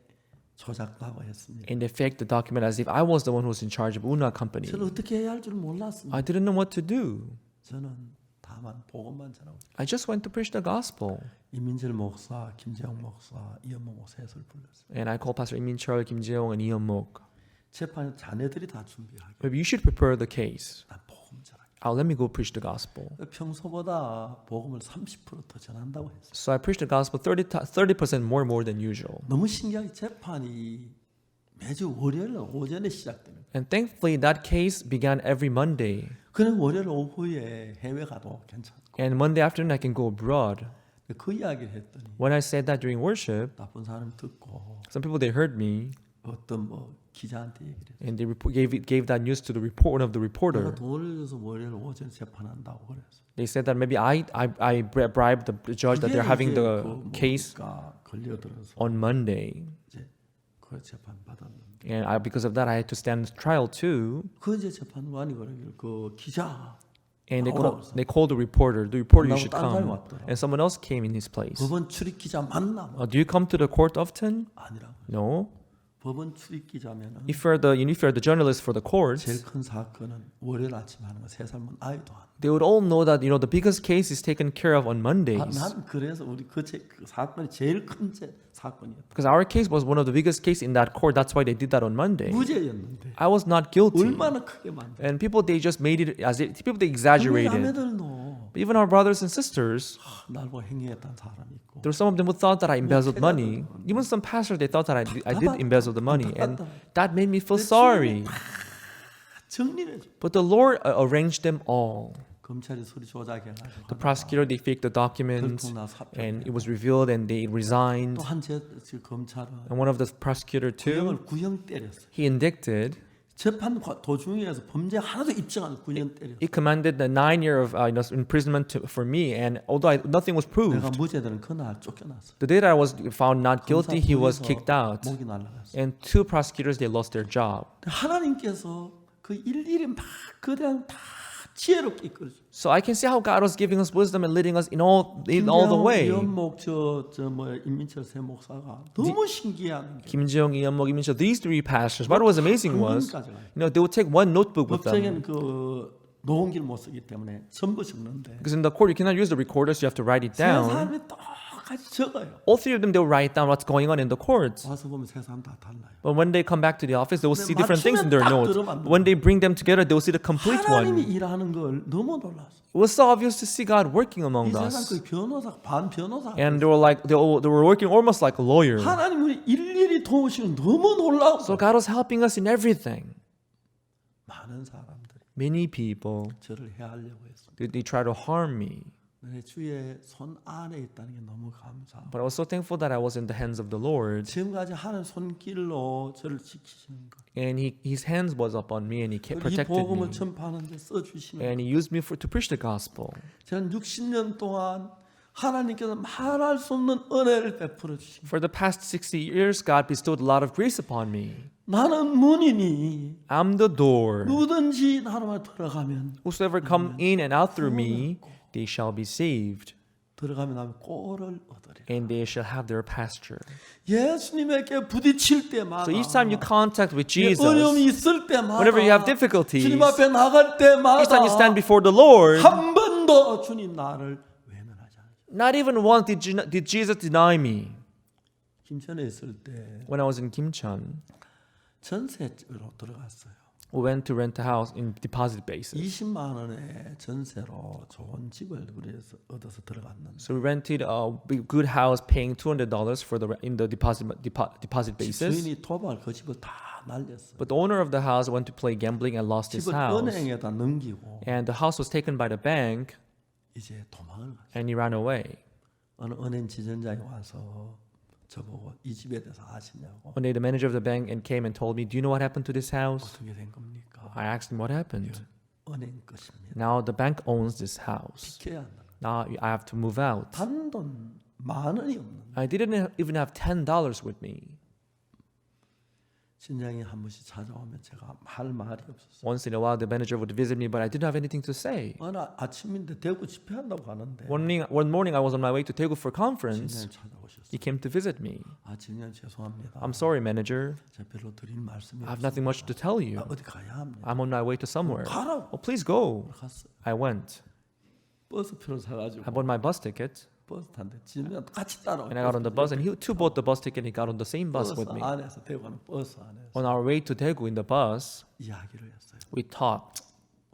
조작하고 했습니다. And they faked the document as if I was the one who was in charge of Una company. 저는 어떻게 해야 할 줄 몰랐습니다. I didn't know what to do. 저는 다만 복음만 전하고 I just went to preach the gospel. 이민철 목사, 김재영 목사, 이현모 목사 셋을 불렀어요. And I called Pastor Imin Chul, Kim Jae-yong, and Lee Mok. 재판 자네들이 다 준비하게. Maybe you should prepare the case. 난 복음 전하게. Let me go preach the gospel. 평소보다 복음을 30%더 전한다고 했어요. So I preached the gospel 30% more than usual. 너무 신기하게 재판이 매주 월요일 오전에 시작됩니다. And thankfully, that case began every Monday. 그는 월요일 오후에 해외 가도 괜찮고. And Monday afternoon, I can go abroad. 그 이야기를 했더니 When I said that during worship, 나쁜 사람이 듣고 some people, they heard me. 어떤 기자한테 얘기를 했어요. And they gave that news to one of the 내가 reporter. 돈을 줘서 월요일 오전에 재판한다고 그랬어요. They said that maybe I bribed the judge that they're having the case 걸려들어서 on Monday. 이제 그 재판 받았는데 And because of that, I had to stand trial too. 그 이제 재판관이 그러길 그 기자 And 나오라고 they called the reporter. The reporter, you 나하고 should 딴 사람이 come. 왔더라. And someone else came in his place. 법원 출입 기자 맞나? Do you come to the court often? 아니라고. No. 법원 출입 기자면은 If you're the journalist for the courts, 제일 큰 사건은 월요일 아침 하는 거 세 살만 아이도 안. they would all know that the biggest case is taken care of on Mondays. 난 그래서 우리 그 사건이 제일 큰 사건이었다. Because our case was one of the biggest case in that court. That's why they did that on Monday. 무죄였는데 I was not guilty. 얼마나 크게 만들. And people, they just made it as if people, they exaggerated. 자매들도 But even our brothers and sisters, 날 보고 행위했다는 사람이 있고 there were some of them who thought that I embezzled money. Even some pastors, they thought that I did embezzle the money, and that made me feel sorry. 정리를 해줘. But the Lord arranged them all. 검찰이 서류 조작해가지고 The prosecutor, they faked the documents, 들통나 사표. and it was revealed, and they resigned. 또한 검찰은 And one of the prosecutor too, 구형을 구형 때렸어. he indicted. 재판 도중에서 범죄 하나도 입증 안 하고 구형 때렸어. He commanded the 9 year of imprisonment for me, and although nothing was 내가 proved, 무죄들은 그날 쫓겨났어. the day that I was found not guilty, he was 검사 kicked out. 목이 날라갔어. And 2 prosecutors, they lost their job. 하나님께서 그 일일이 막 그냥 다 지혜롭게 이끌어줘. So I can see how God was giving us wisdom and leading us in all the way. 이연목 저뭐 임민철 세 목사가 너무 신기한 게 Kim Jong, Ian Mok, these 3 pastors. What was amazing was, 가져가요. they would take one notebook with them. 법정에는 그 녹음기를 못 쓰기 때문에 전부 적는데 Because in the court, you cannot use the recorder, so you have to write it 세 down. 사람이 똑같이 적어요. All 3 of them, they will write down what's going on in the courts. 와서 보면 세 사람 다 달라요. But when they come back to the office, they will see 근데 different things in their 맞추면 딱 notes. 들으면 안 But when they bring them together, they will see the complete 하나님이 one. 일하는 걸 너무 놀랐어. It was so obvious to see God working 이 among 세상 us. 그 변호사 반 변호사. And they were like, they were working almost like a lawyer. 하나님이 일일이 도우시는 너무 놀라워. So God was helping us in everything. 많은 사람들이 Many people, 저를 해하려고 했어. they try to harm me. 내 주의 손 안에 있다는 게 너무 감사하고 But I was so thankful that I was in the hands of the Lord. 지금까지 하는 손길로 저를 지키시는 것. And his hands was upon me, and he kept 이 protected 복음을 me. 전파하는데 써주시는 And he used me to preach the gospel. 저는 60년 동안 하나님께서 말할 수 없는 은혜를 베풀어 주신 For the past 60 years, God bestowed a lot of grace upon me. 나는 문이니 I'm the door. 누구든지 나로만 들어가면 Whosoever come in and out through me, they shall be saved, 들어가면 나면 꼴을 얻으리라. and they shall have their pasture. 예수님에게 부딪힐 때마다 So each time you contact with 어려움이 Jesus, 있을 때마다 whenever you have difficulties, 주님 앞에 나갈 each time you 때마다 stand before the Lord, 한 번도 주님 나를 외면하지 않으셨어요. not even once did Jesus deny me. 김천에 있을 때 When I was in Kimcheon, 전세로 들어갔어요. we went to rent a house in deposit basis. 20만 원의 전세로 좋은 집을 우리에서 얻어서 들어갔는데 So we rented a good house, paying $200 for in the deposit basis. 주인이 도박 그 집을 다 날렸어요. But the owner of the house went to play gambling and lost his 집을 house, 은행에다 넘기고 and the house was taken by the bank, 이제 도망을 갔어요. and he ran away. 어느 은행 지점장이 와서 저보고 이 집에 대해서 아시냐고. One day, the manager of the bank came and told me, "Do you know what happened to this house?" 어떻게 된 겁니까? I asked him what happened. 은행 것입니다. Now the bank owns this house. 비켜야 한다. Now I have to move out. 단돈 만 원이 없는. I didn't even have $10 with me. 신장이 한 번씩 찾아오면 제가 할 말이 없었어요. Once in a while, the manager would visit me, but I didn't have anything to say. 어느 아침인데 대구 집회한다고 가는데 One morning, I was on my way to Daegu for conference. 진장이 찾아오셨어요. He came to visit me. 아 진장 죄송합니다. I'm sorry, manager. 제가 별로 드릴 말씀이 I have 없어요. nothing much to tell you. 어디 가야 합니다. I'm on my way to somewhere. 가라고. Oh, please go. 갔어요. I went. 버스표를 I 사가지고 bought my bus ticket, 버스 탄데 진장 같이 따라와. and I got on the bus, and he too bought the bus ticket. And he got on the same bus with me. 안에서 대구하는 버스 안에서 On our way to Daegu in the bus, 이야기를 했어요. we talked.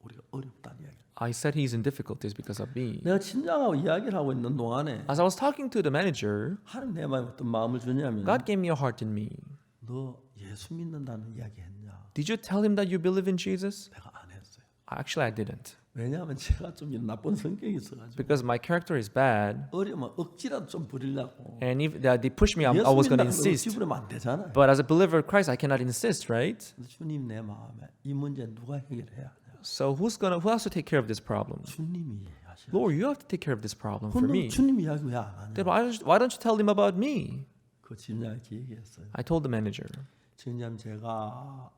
우리가 어렵다는 이야기. I said he's in difficulties because of me. 내가 친장하고 이야기를 하고 있는 동안에 As I was talking to the manager, 하나님 내 마음에 어떤 마음을 주냐면 God gave me a heart in me. 너 예수 믿는다는 이야기 했냐? Did you tell him that you believe in Jesus? 내가 안 했어요. Actually, I didn't. 왜냐하면 제가 좀 이런 나쁜 성격이 있어가지고 Because my character is bad, 어려면 억지라도 좀 부리려고. and if they push me, I 예수 was going to 믿는다는 걸 insist. 억지 부리면 안 되잖아요. But as a believer of Christ, I cannot insist, right? 그래서 주님 내 마음에 이 문제 누가 해결해야 하냐? So who has to take care of this problem? 주님이 하셔. Lord, you have to take care of this problem for 그럼 me. 주님 이야기 왜 안 하냐? Then why don't you tell him about me? 그 집장한테 얘기했어요. I told the manager, 집장 제가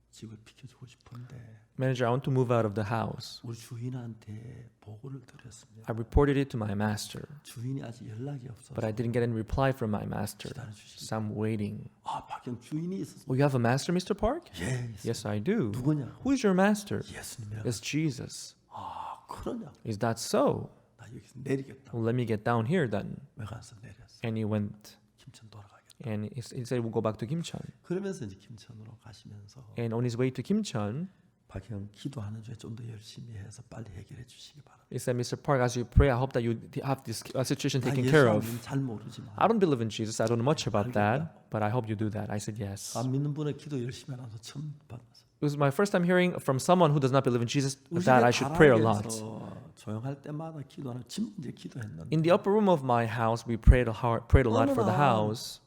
집을 비켜주고 싶은데 manager, I want to move out of the house. 우리 주인한테 보고를 드렸습니다. I reported it to my master, 주인이 아직 연락이 없어서 but I didn't get any reply from my master. 기다려주십니다. So I'm waiting. 아 박영 주인이 있었어. Oh, you have a master, Mr. Park? 예, 있어요. Yes, I do. 누구냐? Who is your master? 예수님이라고. It's Jesus. 아 그러냐? Is that so? 나 여기서 내리겠다. Well, let me get down here then. 외관에서 내렸어. And he went, 김천 돌아가겠다. and he said we'll go back to Kimcheon. 그러면서 이제 김천으로 가시면서 And on his way to Kimcheon, 박형 기도하는 중에 좀 더 열심히 해서 빨리 해결해 주시기 바랍니다. He said, Mr. Park, as you pray, I hope that you have this situation 나 taken 예수 care 안 of. 믿는 잘 모르지만 I don't believe in Jesus. I don't know much about that, but I hope you do that. I said yes. 안 믿는 분의 기도 열심히 하면서 처음 받았어요. It was my first time hearing from someone who does not believe in Jesus 우리 that I 집에 should pray a lot. 다락에서 조용할 때마다 기도하는 진짜 기도했는데 In the upper room of my house, we prayed a lot for the house.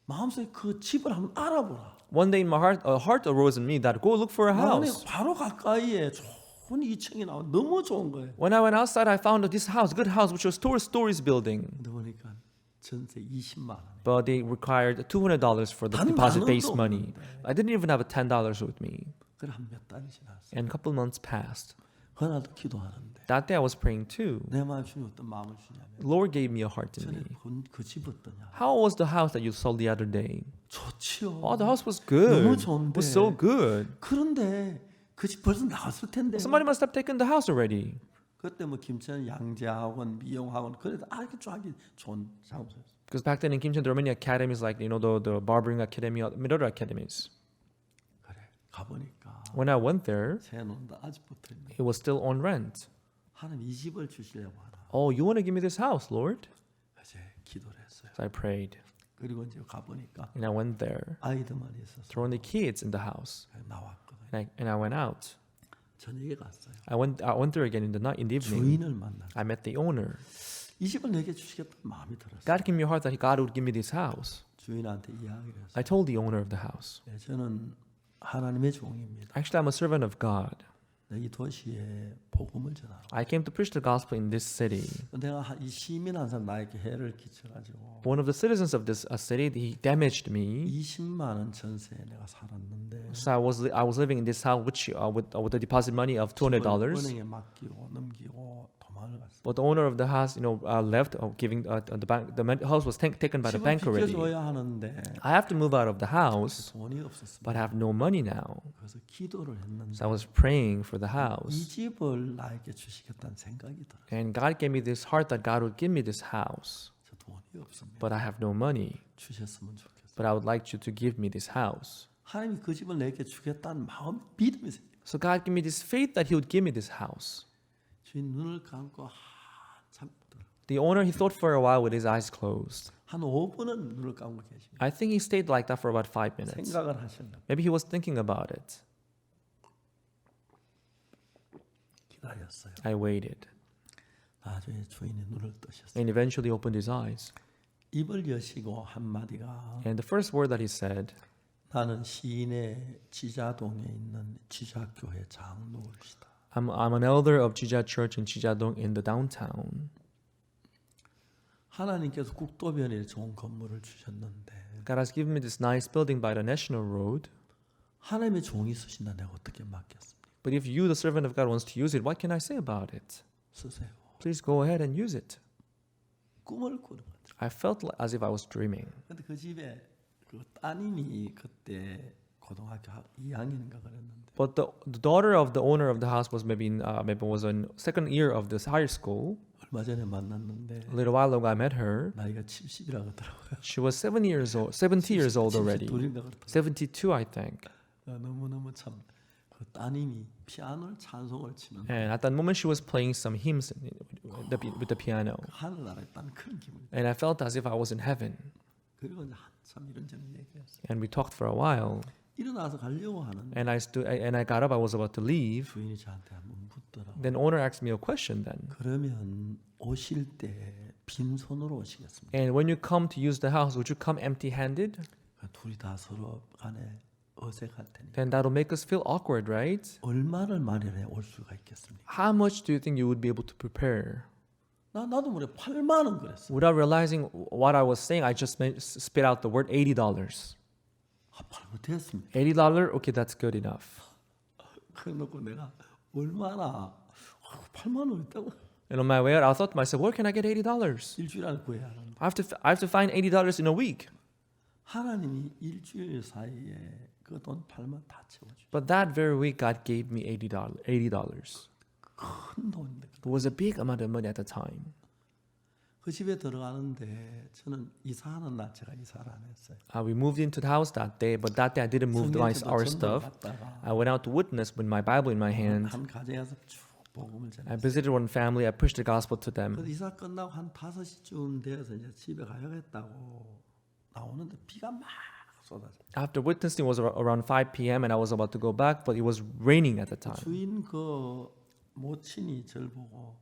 마음속에 그 집을 한번 알아보라. One day in my heart, a heart arose in me that go look for a 마음에 house. 바로 가까이에 좋은 2층이 나와 너무 좋은 거예요. When I went outside, I found this house, good house, which was 2 stories building. 근데 보니까 전세 20만 원. But they required $200 for the 단 deposit 만 base 원도 money. I didn't even have $10 with me. 그래 한 몇 달이 지났어요. And a couple months passed. 그날도 기도하는데 That day I was praying too. 내 마음에 주님 어떤 마음을 주냐면 Lord gave me a heart in 전에 me. 그 집 어떠냐? How was the house that you sold the other day? 좋지요. Oh, the house was good. 너무 It 좋은데. was so good. 그런데 그 집 벌써 나왔을 텐데. Somebody must have taken the house already. 그때 뭐 김천 양재학원, 미용학원 그래도 이렇게 쫙이 좋은 장소였어요. Because back then in Kimcheon, there were many academies like, the barbering academy, many other academies. 그래 가보니까 When I went there, 새 논다 아직 붙어 있네. it was still on rent. 하나님 이 집을 주시려고 하나. Oh, you want to give me this house, Lord? 이제 기도를 했어요. So I prayed. 그리고 이제 가보니까 And I went there. 아이들만 있었어. There were only kids in the house. 나왔거든. And I went out. 저녁에 갔어요. I went there again in the night, in the evening. 주인을 만나. I met the owner. 이 집을 내게 주시겠다는 마음이 들었어요. God gave me a heart that God would give me this house. 주인한테 이야기를 했어요. I told the owner of the house. 네, 저는 하나님의 종입니다. Actually, I'm a servant of God. 이 도시에 복음을 전하러. I came to preach the gospel in this city. 내가 이 시민 한 사람 나에게 해를 끼쳐가지고 One of the citizens of this city, he damaged me. 20만 원 전세에 내가 살았는데 So I was living in this house with the deposit money of $200. 은행에 맡기고 넘기고 도망을 갔어요. But the owner of the house, left, giving the bank. The house was taken by the 집을 bank already. 비켜줘야 하는데 I have to move out of the house, 돈이 없었습니다. but I have no money now. 그래서 기도를 했는데 So I was praying for the 이 house, 집을 나에게 주시겠다는 생각이 들어요. and God gave me this heart that God would give me this house, 저 돈이 없습니다. but I have no money. 주셨으면 좋겠어요. But I would like you to give me this house. 하나님이 그 집을 내게 주겠다는 마음 믿음이 생겨요. So God gave me this faith that He would give me this house. 주인 눈을 감고 한참 있더라고요. The owner, he thought for a while with his eyes closed. 한 5분은 눈을 감고 계십니다. I think he stayed like that for about 5 minutes. 생각을 하셨나 봐요. Maybe he was thinking about it. 기다렸어요. I waited. 나중에 주인이 눈을 뜨셨어요. And eventually opened his eyes. 입을 여시고 한마디가 And the first word that he said, 나는 시인의 지자동에 있는 지자교회 장로이시다. I'm an elder of Jija Church in Jijadong in the downtown. 하나님께서 국도변에 좋은 건물을 주셨는데 God has given me this nice building by the National Road. 하나님의 종이 쓰신다 내가 어떻게 맡겠습니까? But if you, the servant of God, wants to use it, what can I say about it? 쓰세요. Please go ahead and use it. 꿈을 꾸는 거죠. I felt as if I was dreaming. 근데 그 집에 그 따님이 그때 고등학교 2학년인가 그랬는데 But the daughter of the owner of the house was maybe was in second year of this higher school. 얼마 전에 만났는데 A little while ago, I met her. 나이가 70이라 그러더라고요. She was 70 years old already. 72인가 그렇더라고요. 72, I think. 너무너무 참 그 따님이 피아노를 찬송을 치면 And at that moment, she was playing some hymns with the piano. 하늘나라에 딴 그런 기분. And I felt as if I was in heaven. 그리고 이제 한참 이런저런 얘기했어요. And we talked for a while. 일어나서 가려고 하는데 And I got up. I was about to leave. 주인이 저한테 한번 묻더라고요. Then owner asked me a question then. 그러면 오실 때 빈손으로 오시겠습니까? And when you come to use the house, would you come empty-handed? 둘이 다 서로 간에 어색할 테니까 Then that'll make us feel awkward, right? 얼마를 마련해 올 수가 있겠습니까? How much do you think you would be able to prepare? 나도 모르게 8만 원 그랬어. Without realizing what I was saying, I just spit out the word $80. 팔 못했습니다. $80? Okay, that's good enough. 그래놓고 내가 얼마나 8만 원 있다고 And on my way out, I thought to myself, where can I get $80? 일주일 안에 구해야 하는데 I have to find $80 in a week. 하나님이 일주일 사이에 그 돈 8만 다 채워줘. But that very week, God gave me $80. 큰 돈인데 It was a big amount of money at the time. 그 집에 들어가는데 저는 이사하는 날 제가 이사를 안 했어요. We moved into the house that day, but that day I didn't move our stuff. I went out to witness with my Bible in my hand. 한 가정에 가서 쭉 복음을 I 전했어요. visited one family. I preached the gospel to them. 그 이사 끝나고 한 5시쯤 되어서 이제 집에 가야겠다고 나오는데 비가 막 쏟아져. After witnessing was around 5 p.m. and I was about to go back, but it was raining at the time. 주인 그 모친이 절 보고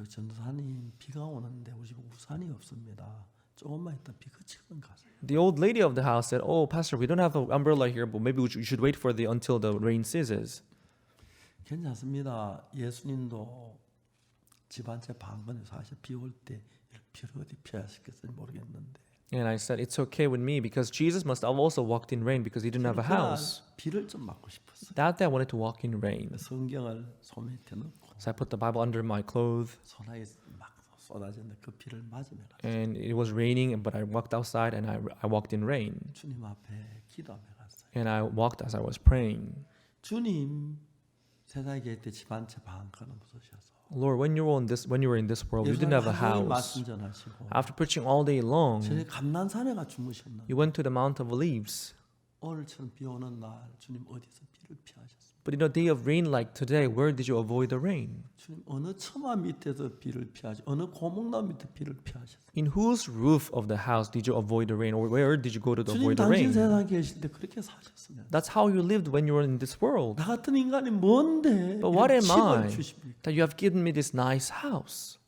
전도사님 비가 오는데 우리 집에 우산이 없습니다. 조금만 있다 비 그치면 가세요. The old lady of the house said, "Oh, Pastor, we don't have an umbrella here, but maybe you should wait for until the rain ceases." 괜찮습니다. 예수님도 집 한 채 방건에 사실 비 올 때 비를 어디 피하셨겠어요 모르겠는데. And I said, "It's okay with me because Jesus must have also walked in rain because he didn't have a house." 비를 좀 맞고 싶었어요. That day I wanted to walk in rain, 성경을 손 밑에 넣고 so I put the Bible under my clothes. 소나기 막 쏟아지는데 그 비를 맞으면 And it was raining, but I walked outside and I walked in rain. 주님 앞에 기도하며 갔어요. And I walked as I was praying. 주님 세상에 계실 때 집 한 채 방건 없으셔서 Lord, when you were in this world, you didn't have a 하루 종일 house. 말씀 전하시고 After preaching all day long, 전에 감난산에 가 주무셨는데 you went to the Mount of Olives. 오늘처럼 비 오는 날 주님 어디서 비를 피하셨습니까? But in a day of rain like today, where did you avoid the rain? 주님 어느 처마 밑에서 비를 피하시 어느 고목나무 밑에 비를 피하셨어요? In whose roof of the house did you avoid the rain, or where did you go to 주님 avoid the 당신 rain? 세상에 계실 때 그렇게 사셨으면 That's how you lived when you were in this world. 나 같은 인간이 뭔데 But what 이런 am I 집을 주십니까? that you have given me this nice house?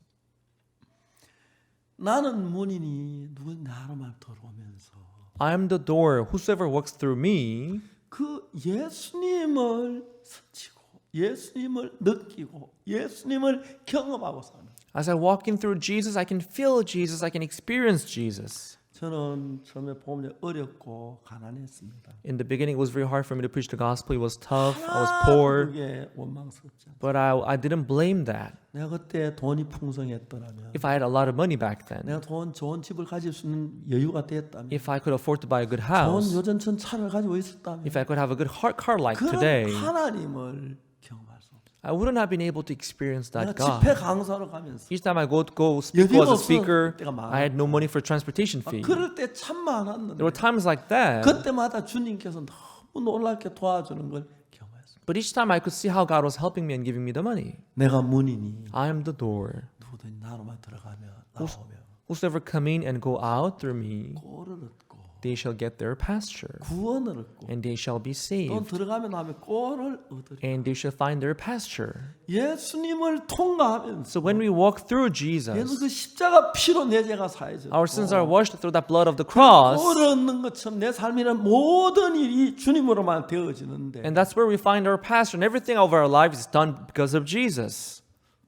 나는 문이니 누구 나로만 들어오면서 I am the door. Whosoever walks through me 그 예수님을 스치고 예수님을 느끼고 예수님을 경험하고 사는. as I walk in through Jesus, I can feel Jesus. I can experience Jesus. 저는 처음에 복음이 어렵고 가난했습니다. In the beginning, it was very hard for me to preach the gospel. It was tough. I was poor. 그게 원망스럽지 않다. But I didn't blame that. 내가 그때 돈이 풍성했더라면, If I had a lot of money back then, 내가 좋은 집을 가질 수 있는 여유가 됐다면, if I could afford to buy a good 좋은 house, 요전천 차를 가지고 있었다면, if I could have a good car like 그런 today, 하나님을 경험할 수 없어. I wouldn't have been able to experience 내가 that God. 집회 강사로 가면서 Each time I go speak 여비가 as a 없어 speaker, 때가 많아. I had no money for transportation fee. 그럴 때 참 많았는데 There were times like that. 그때마다 주님께서 너무 놀랍게 도와주는 걸 경험했습니다. But each time I could see how God was helping me and giving me the money. 내가 문이니 I am the door. 누구든 나로만 들어가면 나오면 Whosoever come in and go out through me, 꼴을 얻고 they shall get their pasture, 구원을 얻고 and they shall be 또 saved, 들어가면 나오면 꼴을 얻으리. and they shall find their pasture. 예수님을 통과하면서 So when we walk through 얘는 Jesus, 그 십자가 피로 내 죄가 사해졌고 our sins are washed through that blood of the cross, 꼴을 얻는 것처럼 내 삶이란 모든 일이 주님으로만 되어지는데 and that's where we find our pasture, and everything of our life is done because of Jesus.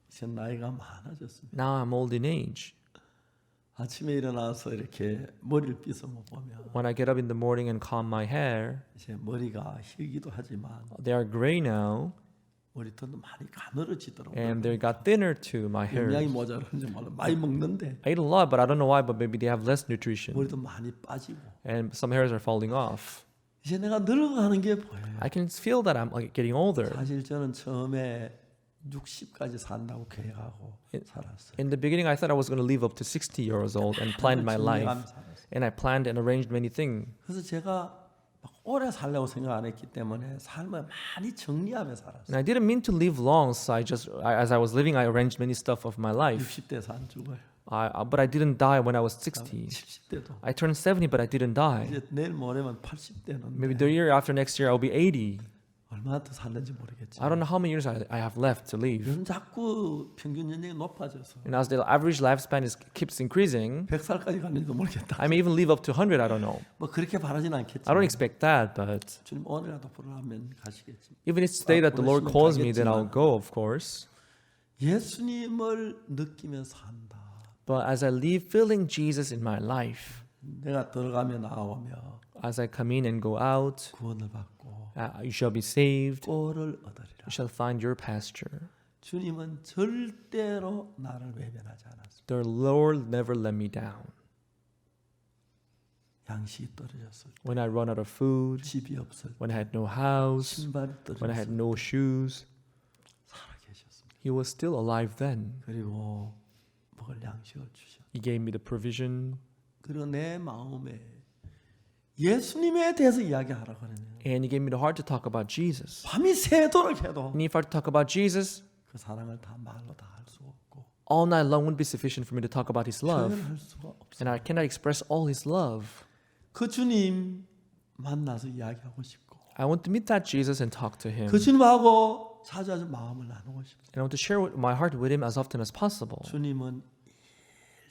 이제 나이가 많아졌습니다. Now I'm old in age. 아침에 일어나서 이렇게 머리를 빗어 보면 When I get up in the morning and comb my hair, 이제 머리가 희기도 하지만 they are gray now, 머리털도 많이 가늘어지더라고요. and they got thinner too, my hair. 영양이 모자란지 몰라. 많이 먹는데 I eat a lot, but I don't know why, but maybe they have less nutrition, 머리도 많이 빠지고 and some hairs are falling off. 이제 내가 늙어가는 게 보여요. I can feel that I'm like getting older. 사실 저는 처음에 60까지 산다고 계획하고 살았어요. In the beginning, I thought I was going to live up to 60 years old and planned my life, and I planned and arranged many things. 그래서 제가 막 오래 살려고 생각 안 했기 때문에 삶을 많이 정리하며 살았어요. And I didn't mean to live long, so as I was living, I arranged many stuff of my life. 60대 산 죽어요. But I didn't die when I was 60. 70대도 I turned 70, but I didn't die. 이제 내일 모레면 80대는 Maybe the year after next year, I'll be 80. 얼마나 더 살는지 모르겠지. I don't know how many years I have left to live. 요즘 자꾸 평균 연령이 높아져서 And as the average lifespan keeps increasing, 100살까지 가는지도 모르겠다. I may even live up to 100. I don't know. 뭐 그렇게 바라진 I 않겠지만 don't expect that, but 주님 오늘이라도 부르면 가시겠지. even if it's today that the Lord calls me, then I'll go, of course. 예수님을 느끼며 산다. But as I live feeling Jesus in my life, 내가 들어가며 나오며 as I come in and go out, 구원을 받고 you shall be saved. 꼴을 얻으리라. You shall find your pasture. 주님은 절대로 나를 외면하지 않았습니다. The Lord never let me down. 양식이 떨어졌을 때, When I run out of food, 집이 없을 때, when I had no house, 신발이 when I had 떨어졌을 때 no shoes, 살아계셨습니다. He was still alive then. 그리고 먹을 양식을 주셨. He gave me the provision. 그리고 내 마음에 예수님에 대해서 이야기하라고 하네요. And He gave me the heart to talk about Jesus. 밤이 새도록 해도 And if I talk about Jesus, 그 사랑을 다 말로 다 할 수가 없고 all night long wouldn't be sufficient for me to talk about His love. 표현할 수가 없어. And I cannot express all His love. 그 주님 만나서 이야기하고 싶고 I want to meet that Jesus and talk to Him. 그 주님하고 자주 마음을 나누고 싶습니다. And I want to share my heart with Him as often as possible. 주님은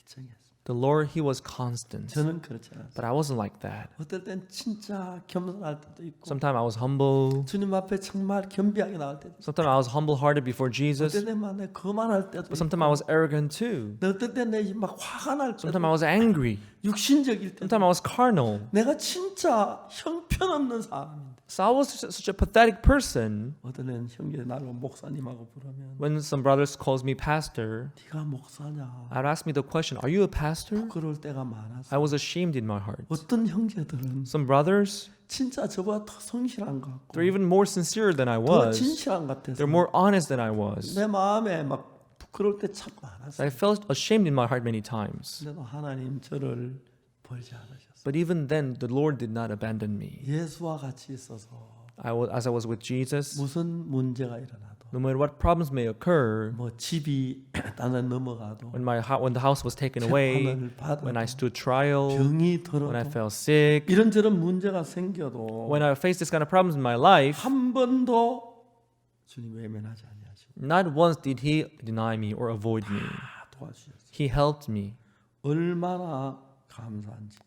일정했습니다. The Lord, He was constant. 저는 그렇지 않았어요. But I wasn't like that. 어떨 땐 진짜 겸손할 때도 있고 Sometimes I was humble. 주님 앞에 정말 겸비하게 나올 때도 있고 Sometimes I was humble-hearted before Jesus. 어떨 때만 내 거만할 때도 But 있고 sometimes I was arrogant too. 어떨 때내막 화가 날 때도 Sometimes I was angry. 육신적일 때도 Sometimes I was carnal. 내가 진짜 형편없는 사람인데 So I was such a pathetic person. 어떤 애는 형제 나를 목사님하고 부르면 When some brothers calls me pastor, 네가 목사냐 I'd ask me the question, "Are you a pastor?" 부끄러울 때가 많았어. I was ashamed in my heart. 어떤 형제들은 Some brothers, 진짜 저보다 더 성실한 것 같고 they're even more sincere than I 더 was. 진실한 것 같아서 They're more honest than I was. 내 마음에 막 부끄러울 때 참 많았어. I felt ashamed in my heart many times. 근데도 하나님 저를 버리지 않으셨어. But even then, the Lord did not abandon me. 예수와 같이 있어서 As I was with Jesus, 무슨 문제가 일어나도 no matter what problems may occur, 뭐 집이 딴데 넘어가도 when the house was taken away, 재판을 받아도 when I stood trial, 병이 when I 들어도 fell sick, 이런저런 문제가 생겨도 when I faced this kind of problems in my life, 한 번도 주님 외면하지 아니하시고 not once did He deny me or avoid me. 다 도와주셨어요. He helped me. 얼마나 감사한지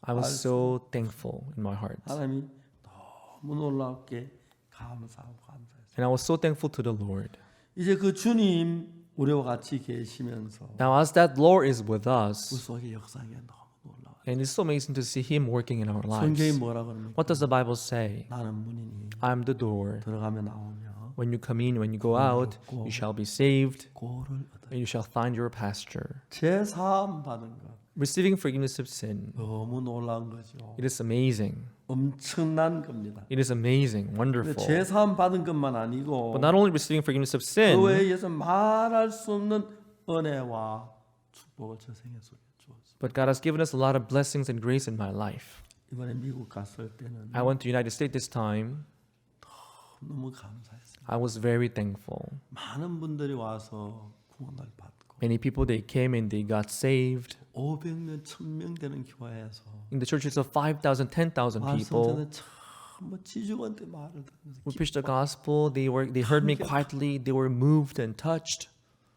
I was so thankful in my heart. 하나님이 너무 놀랍게 감사하고 감사했어요. And I was so thankful to the Lord. 이제 그 주님 우리와 같이 계시면서 Now, as that Lord is with 그 us, 속에 역사한 게 너무 놀라워요. and it's so amazing to see Him working in our 성경이 lives. 뭐라 그럽니까? What does the Bible say? 나는 문이니 I'm the door. 들어가며 나오며 When you come in, when you go out, you shall be saved, 고를 얻어. and you shall find your pasture. 제사함 받은 것 Receiving forgiveness of sin. 너무 놀라운 거죠. It is amazing. 엄청난 겁니다. It is amazing, 근데 wonderful. 제사함 받은 것만 아니고 But not only receiving forgiveness of 그 sin, 외에서 말할 수 없는 은혜와 축복을 저 생에 속에 주었어요. but God has given us a lot of blessings and grace in my life. 이번에 미국 갔을 때는 I went to United States this time. 너무 감사했어요. I was very thankful. 많은 분들이 와서 구원을 받고 Many people, they came and they got saved. 500명, 1000명 되는 교회에서 In the churches of 5,000, 10,000 people, 말씀전에 참 지주한테 말을 들으면서 we preached the gospel. They heard me quietly. They were moved and touched.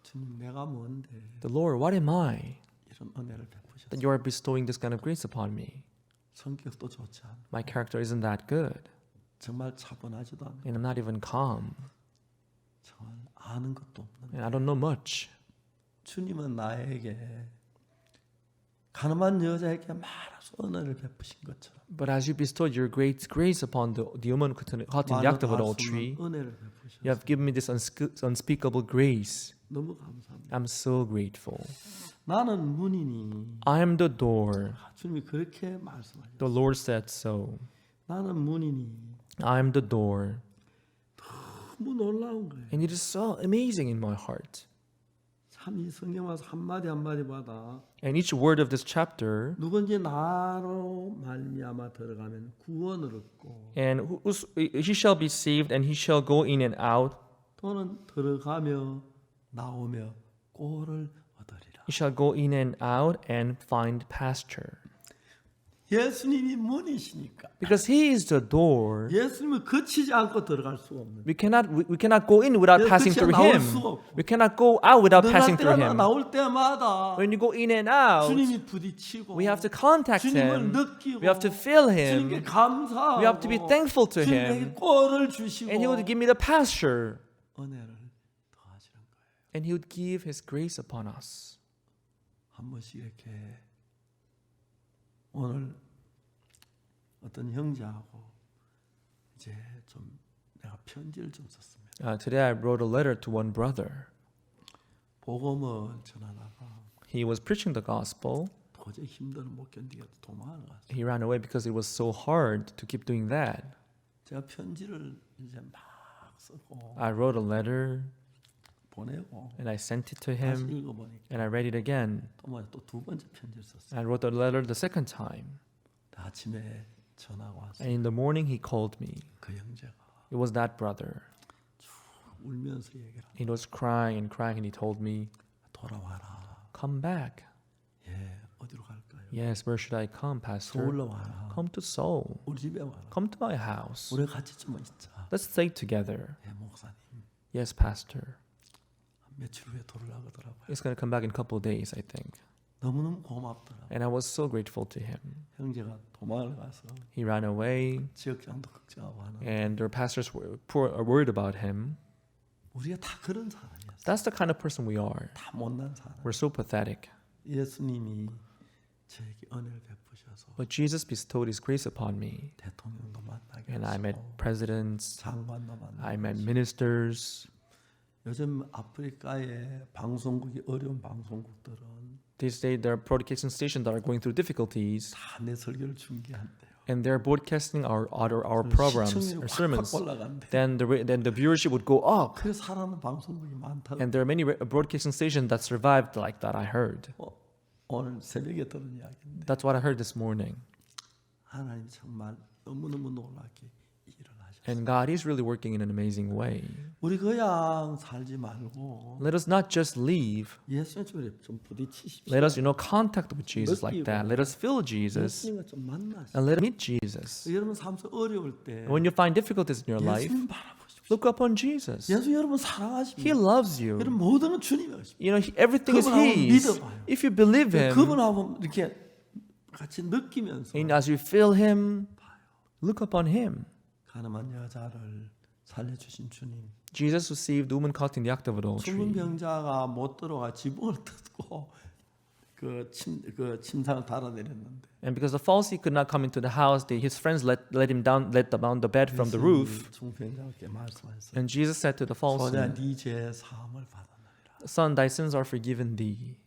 주님 내가 뭔데 The Lord, what am I 이런 은혜를 베푸셨어요. that you are bestowing this kind of grace upon me? 성격도 좋지 않고 My character isn't that good, 정말 차분하지도 않고 and I'm not even calm, 정말 아는 것도 없는 and I don't know much. 주님은 나에게 가늠한 여자에게 말아서 은혜를 베푸신 것처럼 But as you bestowed your great grace upon the woman caught in the act of adultery, 은혜를 you 베푸셨어요. have given me this unspeakable grace. 너무 감사합니다. I'm so grateful. 나는 문이니 I am the door. 주님이 그렇게 말씀하셨어요. The Lord said so. 나는 문이니 I am the door. 너무 놀라운 거예요. And it is so amazing in my heart. 참 이 성경 와서 한마디 한마디마다 And each word of this chapter, 누군지 나로 말미암아 들어가면 구원을 얻고 and he shall be saved, and he shall go in and out. 또는 들어가며 나오며 꼴을 얻으리라. He shall go in and out and find pasture. 예수님이 문이시니까 Because he is the door, 예수님을 거치지 않고 들어갈 수가 없는. we cannot go in without 예, passing 그치, through 나올 him. 수가 없고. We cannot go out without 들어갈 passing through 때마다 him. 나올 때마다 When you go in and out, 주님이 부딪히고 we have to contact 주님을 him. 느끼고 We have to feel 주님께 him. 감사하고 We have to be thankful to 주님에게 him. 꼴을 주시고 And he would give me the pasture. 은혜를 더하시는 거예요. And he would give his grace upon us. 한 번씩 이렇게 오늘 어떤 형제하고 이제 좀 내가 편지를 좀 썼습니다. Today I wrote a letter to one brother. 복음을 전하다가 He was preaching the gospel. 도저히 힘들어 못 견디겠다 도망을 갔어요. He ran away because it was so hard to keep doing that. 제가 편지를 이제 막 쓰고 I wrote a letter. 보내고 And I sent it to 다시 him, 읽어보니까 and I read it again. 또 두 번째 편지를 썼어요. I wrote the letter the second time. 아침에 전화가 왔어요. And in the morning, he called me. 그 형제가 It was that brother. 울면서 얘기를 하고 He was crying and crying, and he told me, 돌아와라. "Come back." 예, 어디로 갈까요? Yes, where should I come, Pastor? 서울로 와라. Come to Seoul. 우리 집에 와라. Come to my house. 우리 같이 좀 있자. Let's stay together. 예, 목사님. Yes, Pastor. 며칠 후에 돌아가더라고요. He's going to come back in a couple of days, I think. 너무너무 고맙더라고요. And I was so grateful to him. 형제가 도망을 가서 He ran away, 지역장도 걱정하고 하는. and their pastors were worried about him. 우리가 다 그런 사람이었어요. That's the kind of person we are. 다 못난 사람. We're so pathetic. 예수님이 저에게 은혜를 베푸셔서 But Jesus bestowed His grace upon me. 대통령도 만나게 And I met 하시고 presidents, 장관도 만나게 I met 하시고 ministers. 요즘 아프리카의 방송국이 어려운 방송국들은 These days, there are broadcasting stations that are going through difficulties, 다 내 설교를 중계한대요. and they're broadcasting our programs, 시청률이 our 확 sermons. 올라간대. Then the viewership would go up. 그래서 살아는 방송국이 많다고. And there are many broadcasting stations that survived like that, I heard. 오늘 새벽에 들은 이야기인데 That's what I heard this morning. 하나님 정말 너무너무 놀랍게 일을 하셨어요. And God is really working in an amazing way. 우리 그냥 살지 말고 Let us not just leave. 예수님 쪽에 좀 부딪히십시오. Let us, contact with Jesus like that. Let us feel Jesus 예수님과 좀 만나시오. and let us meet Jesus. 여러분 삶 속 어려울 때 When you find difficulties in your life, 예수님 바라보십시오. look upon Jesus. 예수 여러분 He 사랑하십니다. loves you. 여러분 모든 건 주님이 하십니다. Everything is 그분하고 His. 믿어봐요. If you believe Him, 그분하고 이렇게 같이 느끼면서 and as you feel Him, look upon Him. 가늠한 여자를 살려주신 주님. Jesus received the woman caught in the act of 숨은 adultery. 병자가 못 들어가 지붕을 뜯고 그 침상을 달아내렸는데 And because the Pharisee could not come into the house, his friends let him down the bed from the roof. 중병자께 말씀하셨어요. And Jesus said to the 소자 Pharisee, 네죄 사함을 받았느니라. "Son, thy sins are forgiven thee."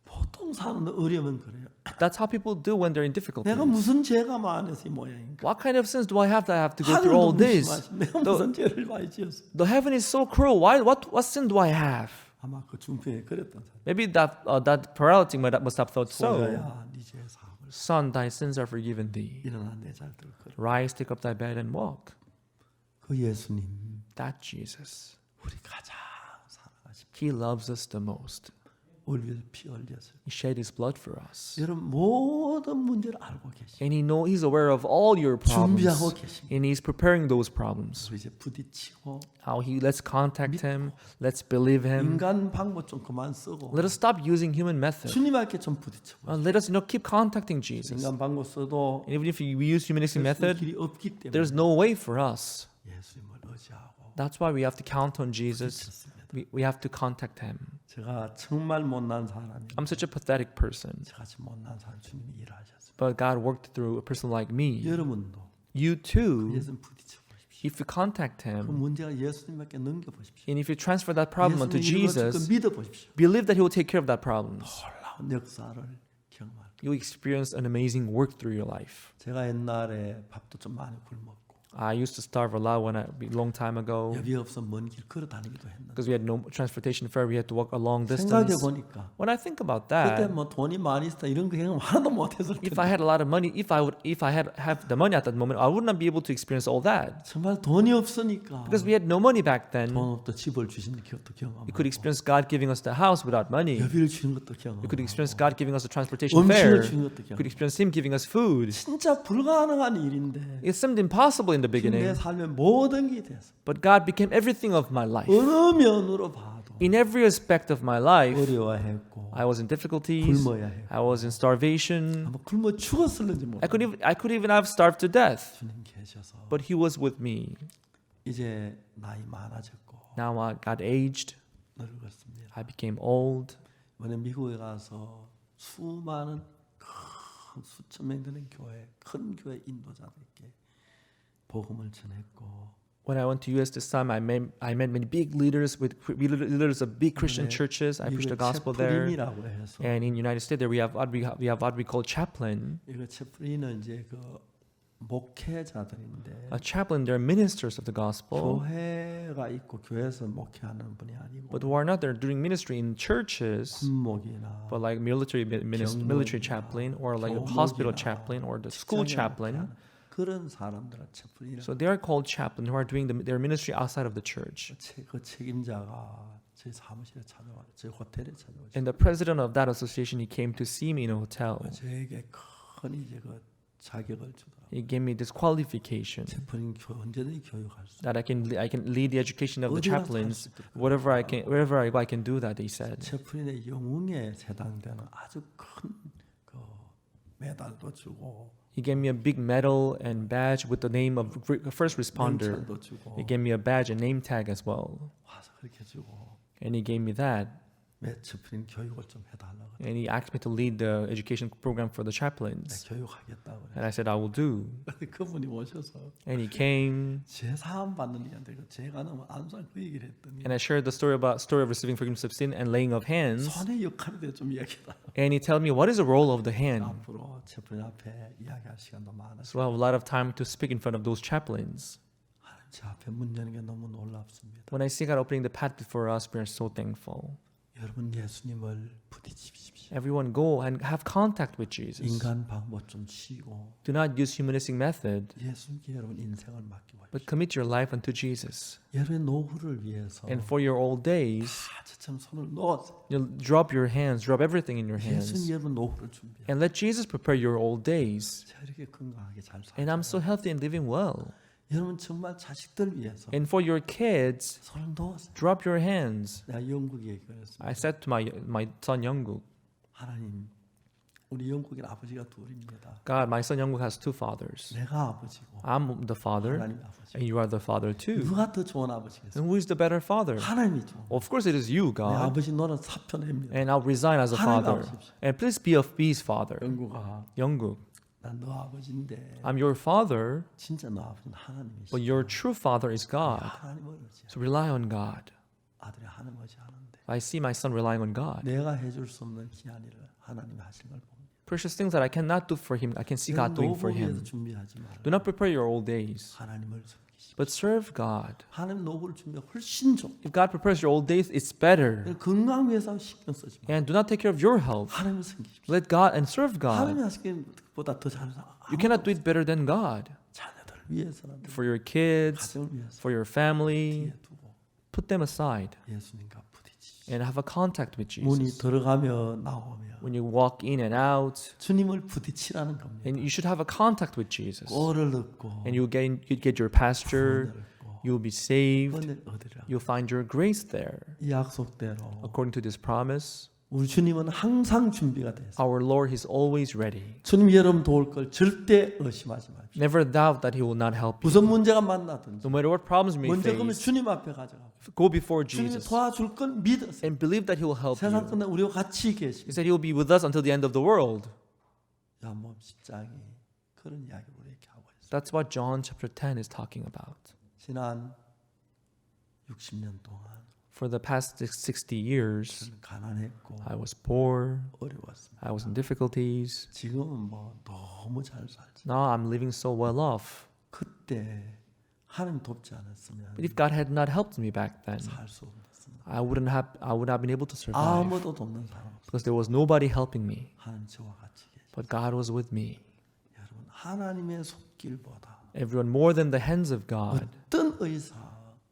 보통 사는 어려면 그래요. That's how people do when they're in difficulty. 내가 무슨 죄가 많아서 이 모양인가? What kind of sins do I have that I have to go through 하늘도 all this? 무심하시. 내가 무슨 죄를 많이 지었어? The heaven is so cruel. What sin do I have? 아마 그 중병이 그랬던 사람. Maybe that paralytic must have thought so. 소자야 네죄 사함을 Son, thy sins are forgiven thee. 일어나 내 잘들 걸어. Rise, take up thy bed and walk. 그 예수님 That Jesus. 우리 가장 사랑하십니다. He loves us the most. 우리 위해서 피 흘렸어요. He shed His blood for us. 여러분 모든 문제를 알고 계십니다. And He's aware of all your 준비하고 problems. 계십니다. And He's preparing those problems. 우리 이제 부딪히고 Let's contact Him. Let's believe Him. 인간 방법 좀 그만 쓰고 Let us stop using human methods. 주님께 좀 부딪혀. Let us, keep contacting Jesus. 인간 방법 써도 And even if we use humanistic method, 길이 없기 때문에 there's no way for us. 예수님을 의지하고 That's why we have to count on Jesus. 부딪혔습니다. We have to contact Him. 제가 정말 못난 사람이 I'm such a pathetic person, 저같이 못난 사람 주님이 일하셨습니다. but God worked through a person like me. 여러분도 You too, 예수님 부딪혀 보십시오. if you contact 그 Him, 문제가 예수님께 넘겨 보십시오. and if you transfer that problem onto Jesus, 믿어 보십시오. believe that He will take care of that problem. 놀라운 역사를 경험할. You'll experience an amazing work through your life. 제가 옛날에 밥도 좀 많이 굶었고 I used to starve a lot a long time ago 여비 없어 먼 길 걸어 다니기도 했는데 because we had no transportation fare. We had to walk a long 생각해 distance. 보니까 When I think about 그때 that, 뭐 돈이 많이 있다 이런 거 경험 하나도 못했을 if 텐데 I had a lot of money, if I had have the money at that moment, I would not be able to experience all that 정말 돈이 없으니까 because we had no money back then. 돈 없다 집을 주시는 것도 We 경험하고 could experience God giving us the house without money. 여비를 주는 것도 We could 경험하고 experience God giving us the transportation 음식을 fare. 주는 것도 We 경험하고 could experience Him giving us food. 진짜 불가능한 일인데 It seemed impossible in the 내 beginning, 삶의 모든 게 됐어. but God became everything of my life. 어느 면으로 봐도 In every aspect of my life, 어려워했고 I was in difficulties. 굶어야 했고 I was in starvation. 아마 굶어 죽었을는지 I could 모르겠어요. even have starved to death. 주님 계셔서 But He was with me. 이제 나이 많아졌고 Now I got aged. 늙었습니다. I became old. 이번에 미국에 가서 수많은 큰 수천 명 되는 교회, 큰 교회 인도자들께 복음을 전했고 When I went to US this time, I met many big leaders leaders of big Christian churches. I preached the gospel there. 채프린이라고 해서 And in the United States, there we have what we call chaplain. 이거 채프린은 이제 그 목회자들인데 A chaplain, they're ministers of the gospel, 교회가 있고 교회에서 목회하는 분이 아니고 but who are not there doing ministry in churches, 군목이나 but like military chaplain or like a hospital chaplain or the school chaplain. 그런 사람들은 체플이라. So they are called chaplain who are doing their ministry outside of the church. 그 책임자가 제 사무실에 찾아와, 제 호텔에 찾아오죠. And the president of that association, he came to see me in a hotel. 저에게 큰 이제 그 자격을 주더라고요. He gave me this qualification 체플인 언제든지 교육할 수. that I can lead the education of the 어디나 chaplains. 할수 있도록. Wherever I go, I can do that. They said. 체플인의 영웅에 해당되는 아주 큰 그 메달도 주고. He gave me a big medal and badge with the name of first responder. 명찰도 주고. He gave me a badge and name tag as well. 와서 그렇게 주고. And he gave me that. 체플인 교육을 좀 해달라고. And he asked me to lead the education program for the chaplains. 교육하겠다고 그래. And I said, I will do. 그분이 오셔서 And he came. 제 사함 받는 일인데 제가 너무 안수할 그 얘기를 했더니 And I shared the story of receiving forgiveness of sin and laying of hands. 손의 역할에 대해 좀 이야기해라. And he told me, what is the role of the hand? 앞으로 체플인 앞에 이야기할 시간도 많아서 So I have a lot of time to speak in front of those chaplains. 하나님 제 앞에 문 여는 게 너무 놀랍습니다. When I see God opening the path before us, we are so thankful. 여러분 예수님을 부딪히십시오. Everyone go and have contact with Jesus. 인간 방법 좀 쉬고 Do not use humanistic method, 예수님께 여러분 인생을 맡기고 but commit your life unto Jesus. 여러분의 노후를 위해서 And for your old days, 저처럼 손을 놓아서 you'll drop your hands, drop everything in your 예수님 hands, 여러분 노후를 준비해. and let Jesus prepare your old days. 제가 이렇게 건강하게 잘 And I'm so 살아요. healthy and living well. 여러분 정말 자식들 위해서 And for your kids, 손을 놓아서 drop your hands. 내가 영국에 그랬습니다. I said to my son Younguk, 하나님 우리 영국인 아버지가 둘입니다. God, my son Younguk has two fathers. 내가 아버지고 I'm the father, 하나님 아버지. and you are the father too. 누가 더 좋은 아버지겠어요? And who is the better father? 하나님이죠. Of course, it is you, 내 God. 아버지 너는 사표냅니다. And I'll resign as a 하나님 father. 아버지십시오. And please be of peace, father. 영국아, Younguk, 난 너 아버지인데 I'm your father, 진짜 너 아버지는 하나님이시죠. but your true father is God. 하나님을 의지해. So rely on God. 아들이 하나님 의지하는데 I see my son relying on God. 내가 해줄 수 없는 귀한 일을 하나님이 하신 걸 봅니다. Precious things that I cannot do for him, I can see God doing for 노후를 위해서 him. 준비하지 마라. Do not prepare your old days, 하나님을 섬기십시오. but serve God. 하나님 노후를 준비 훨씬 좋. If God prepares your old days, it's better. 건강 위해서 신경 쓰지 마. And do not take care of your health. 하나님을 섬기십시오. Let God and serve 하나님이 God. 하시는 것보다 더 잘 살. You cannot do it better than God. 자녀들 위해서라도 For your kids, 가정을 위해서 for your family, 뒤에 두고 put them aside 예수님과 부딪히. and have a contact with 문이 Jesus. 들어가며 나오며 When you walk in and out, 주님을 부딪히라는 겁니다. and you should have a contact with Jesus. 꼴을 얻고 And you get your pasture, 구원을 얻고 you'll be saved, 은혜를 얻으리라. you'll find your grace there. 이 약속대로 According to this promise, 우리 주님은 항상 준비가 돼 있어요. our Lord is always ready. 주님 여러분 도울 걸 절대 의심하지 마십시오. Never doubt that He will not help you. 무슨 문제가 만나든지 No matter what problems you may 먼저 그러면 face, 주님 앞에 가져가고 go before 주님이 Jesus 도와줄 건 믿으세요. and believe that He will help 세상 you. 끝나 우리와 같이 He 계십니다. said He will be with us until the end of the world. 요한복음 10장이 그런 이야기를 이렇게 하고 있어요. That's what John chapter 10 is talking about. 지난 60년 동안 For the past 60 years, 저는 가난했고 I was poor, 어려웠습니다. I was in difficulties. 지금은 뭐 너무 잘 살지. Now I'm living so well off. 그때 하나님 돕지 않았으면 But if God had not helped me back then, 살 수 없었습니다. I would not been able to survive 아무도 돕는 사람 없어요. because there was nobody helping me. 하나님 저와 같이 계시. But God was with me. 여러분 하나님의 손길보다 Everyone more than the hands of God, 어떤 의사,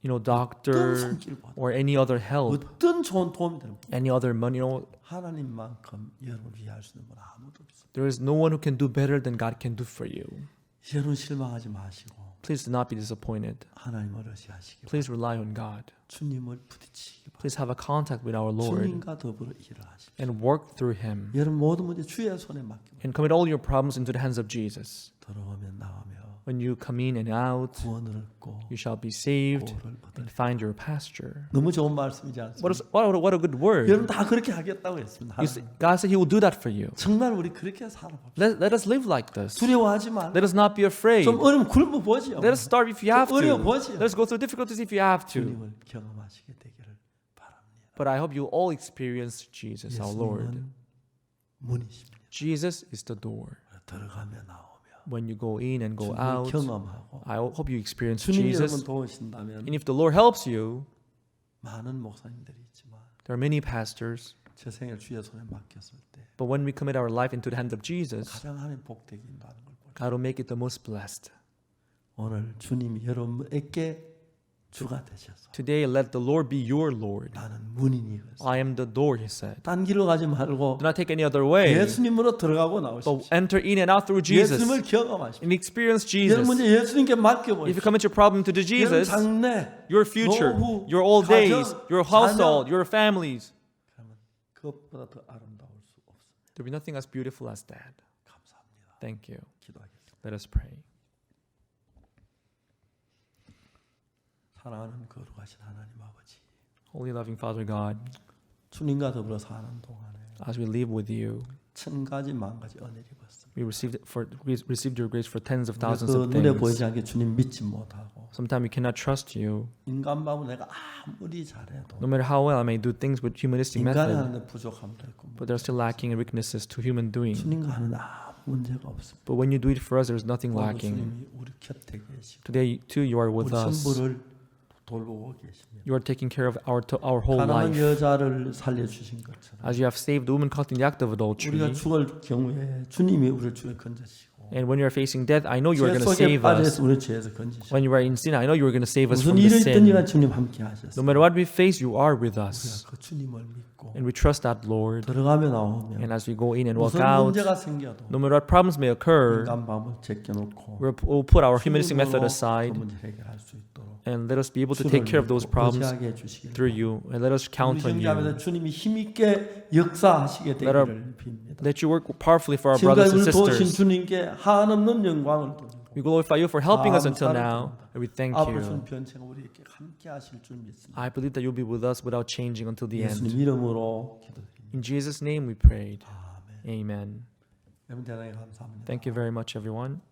you know, 어떤 doctor 손길보다 or any other help, 어떤 좋은 도움이 되는 분 any other money, 하나님만큼 여러분을 위할 수 있는 분 아무도 없습니다. there is no one who can do better than God can do for you. 여러분 실망하지 마시고 Please do not be disappointed. 하나님을 의지하시기 바랍니다. Please rely on God. 주님을 부딪히기 바랍니다. Please have a contact with our Lord 주님과 더불어 일을 하십시오. and work through Him 여러분 모든 문제 주의 손에 맡기고 and commit all your problems into the hands of Jesus. 들어오면 나오며 When you come in and out, 구원을 얻고 you shall be saved 보호를 얻으리. and find your pasture. 너무 좋은 말씀이지 않습니까? What a good word. 여러분 다 그렇게 하겠다고 했습니다. You see, God said He will do that for you. 정말 우리 그렇게 살아봅시다. Let us live like this. 두려워하지 말고 Let us not be afraid. 좀 어려면 굶어 보지요. Let us starve if you have to. 어려워보지요. Let us go through difficulties if you have to. 주님을 경험하시게 되기를 바랍니다. But I hope you all experience Jesus, our Lord. 예수님은 문이십니다. Jesus is the door. 들어가며 나오며 when you go in and go 주님을 out. 경험하고 I hope you experience 주님이 여러분 Jesus. 도우신다면 And if the Lord helps you, 많은 목사님들이 있지만 there are many pastors. 제 생을 주의 손에 맡겼을 때 But when we commit our life into the hands of Jesus, 가장 하나님 복되게 인도하는 걸 보죠. God will make it the most blessed. 오늘 주님이 여러분에게 주가 되셔서 Today, let the Lord be your Lord. 나는 문이니 그랬어요. I am the door, he said. 딴 길로 가지 말고 Do not take any other way, 예수님으로 들어가고 but 나오십시오. enter in and out through Jesus 예수님을 경험하십시오. and experience 여러분 Jesus. 문제 예수님께 If you 맡겨보십시오. commit your problem to the 여러분 Jesus, 장래, your future, 노후, your old 가정, days, your household, 자녀, your families, 그러면 그것보다 더 아름다울 수 없습니다. there will be nothing as beautiful as that. 감사합니다. Thank you. 기도하겠습니다. Let us pray. 사랑하는 거룩하신 하나님 아버지, Holy loving Father God, 주님과 더불어 사는 동안에 as we live with you, 천 가지 만 가지 은혜를 입었습니다. we received your grace for tens of 우리가 thousands 그 of 눈에 things. 보이지 않게 주님 믿지 못하고 Sometimes we cannot trust you. 인간 마음은 내가 아무리 잘해도 No matter how well I may do things with humanistic 인간이 method, 하는데 부족함도 있고 but they're still lacking in weaknesses to human doing. 주님과 하는 아무 문제가 없습니다. But when you do it for us, there's nothing 오늘도 lacking. 주님이 우리 곁에 계시고 Today, too, you are 우리 with us. 전부를 돌보고 계십니다. You are taking care of our whole 가난한 life. 여자를 살려주신 것처럼 As you have saved the woman caught in the act of adultery, 우리가 죽을 경우에 주님이 우리를 주에 건져시고 and when you are facing death, I know you are 죄 going to 속에 save us. 빠져서 우리 죄에서 건지시고 When you are in sin, I know you are going to save us 무슨 from the 일이 있든지 sin. 주님 함께 No 하셨어요. matter what we face, you are with 우리가 us. 그 주님을 믿고 And we trust that, Lord. 들어가며 나오면 And as we go in and walk 무슨 out, 문제가 생겨도 no matter what problems may occur, 인간 마음을 제껴놓고 we'll put our humanistic method 주님으로 aside 그 문제 해결할 수 있도록 and let us be able to 주를 take care of those 믿고 problems 의지하게 해주시길 through you. And let us 우리 count on 형제하면서 you. 주님이 힘있게 역사하시게 Let our- 되기를 빕니다. Let you work powerfully for our brothers 지금까지 and 우리 도우신 sisters. 주님께 한없는 영광을 돌리고 We glorify you for helping us until now, and we thank 앞으로 you. 준 변체가 우리에게 함께 하실 줄 믿습니다. I believe that you'll be with us without changing until the 예수님 end. 이름으로 기도드립니다. In Jesus' name we prayed. 아멘. Amen. 여러분 대단히 감사합니다. Thank you very much, everyone.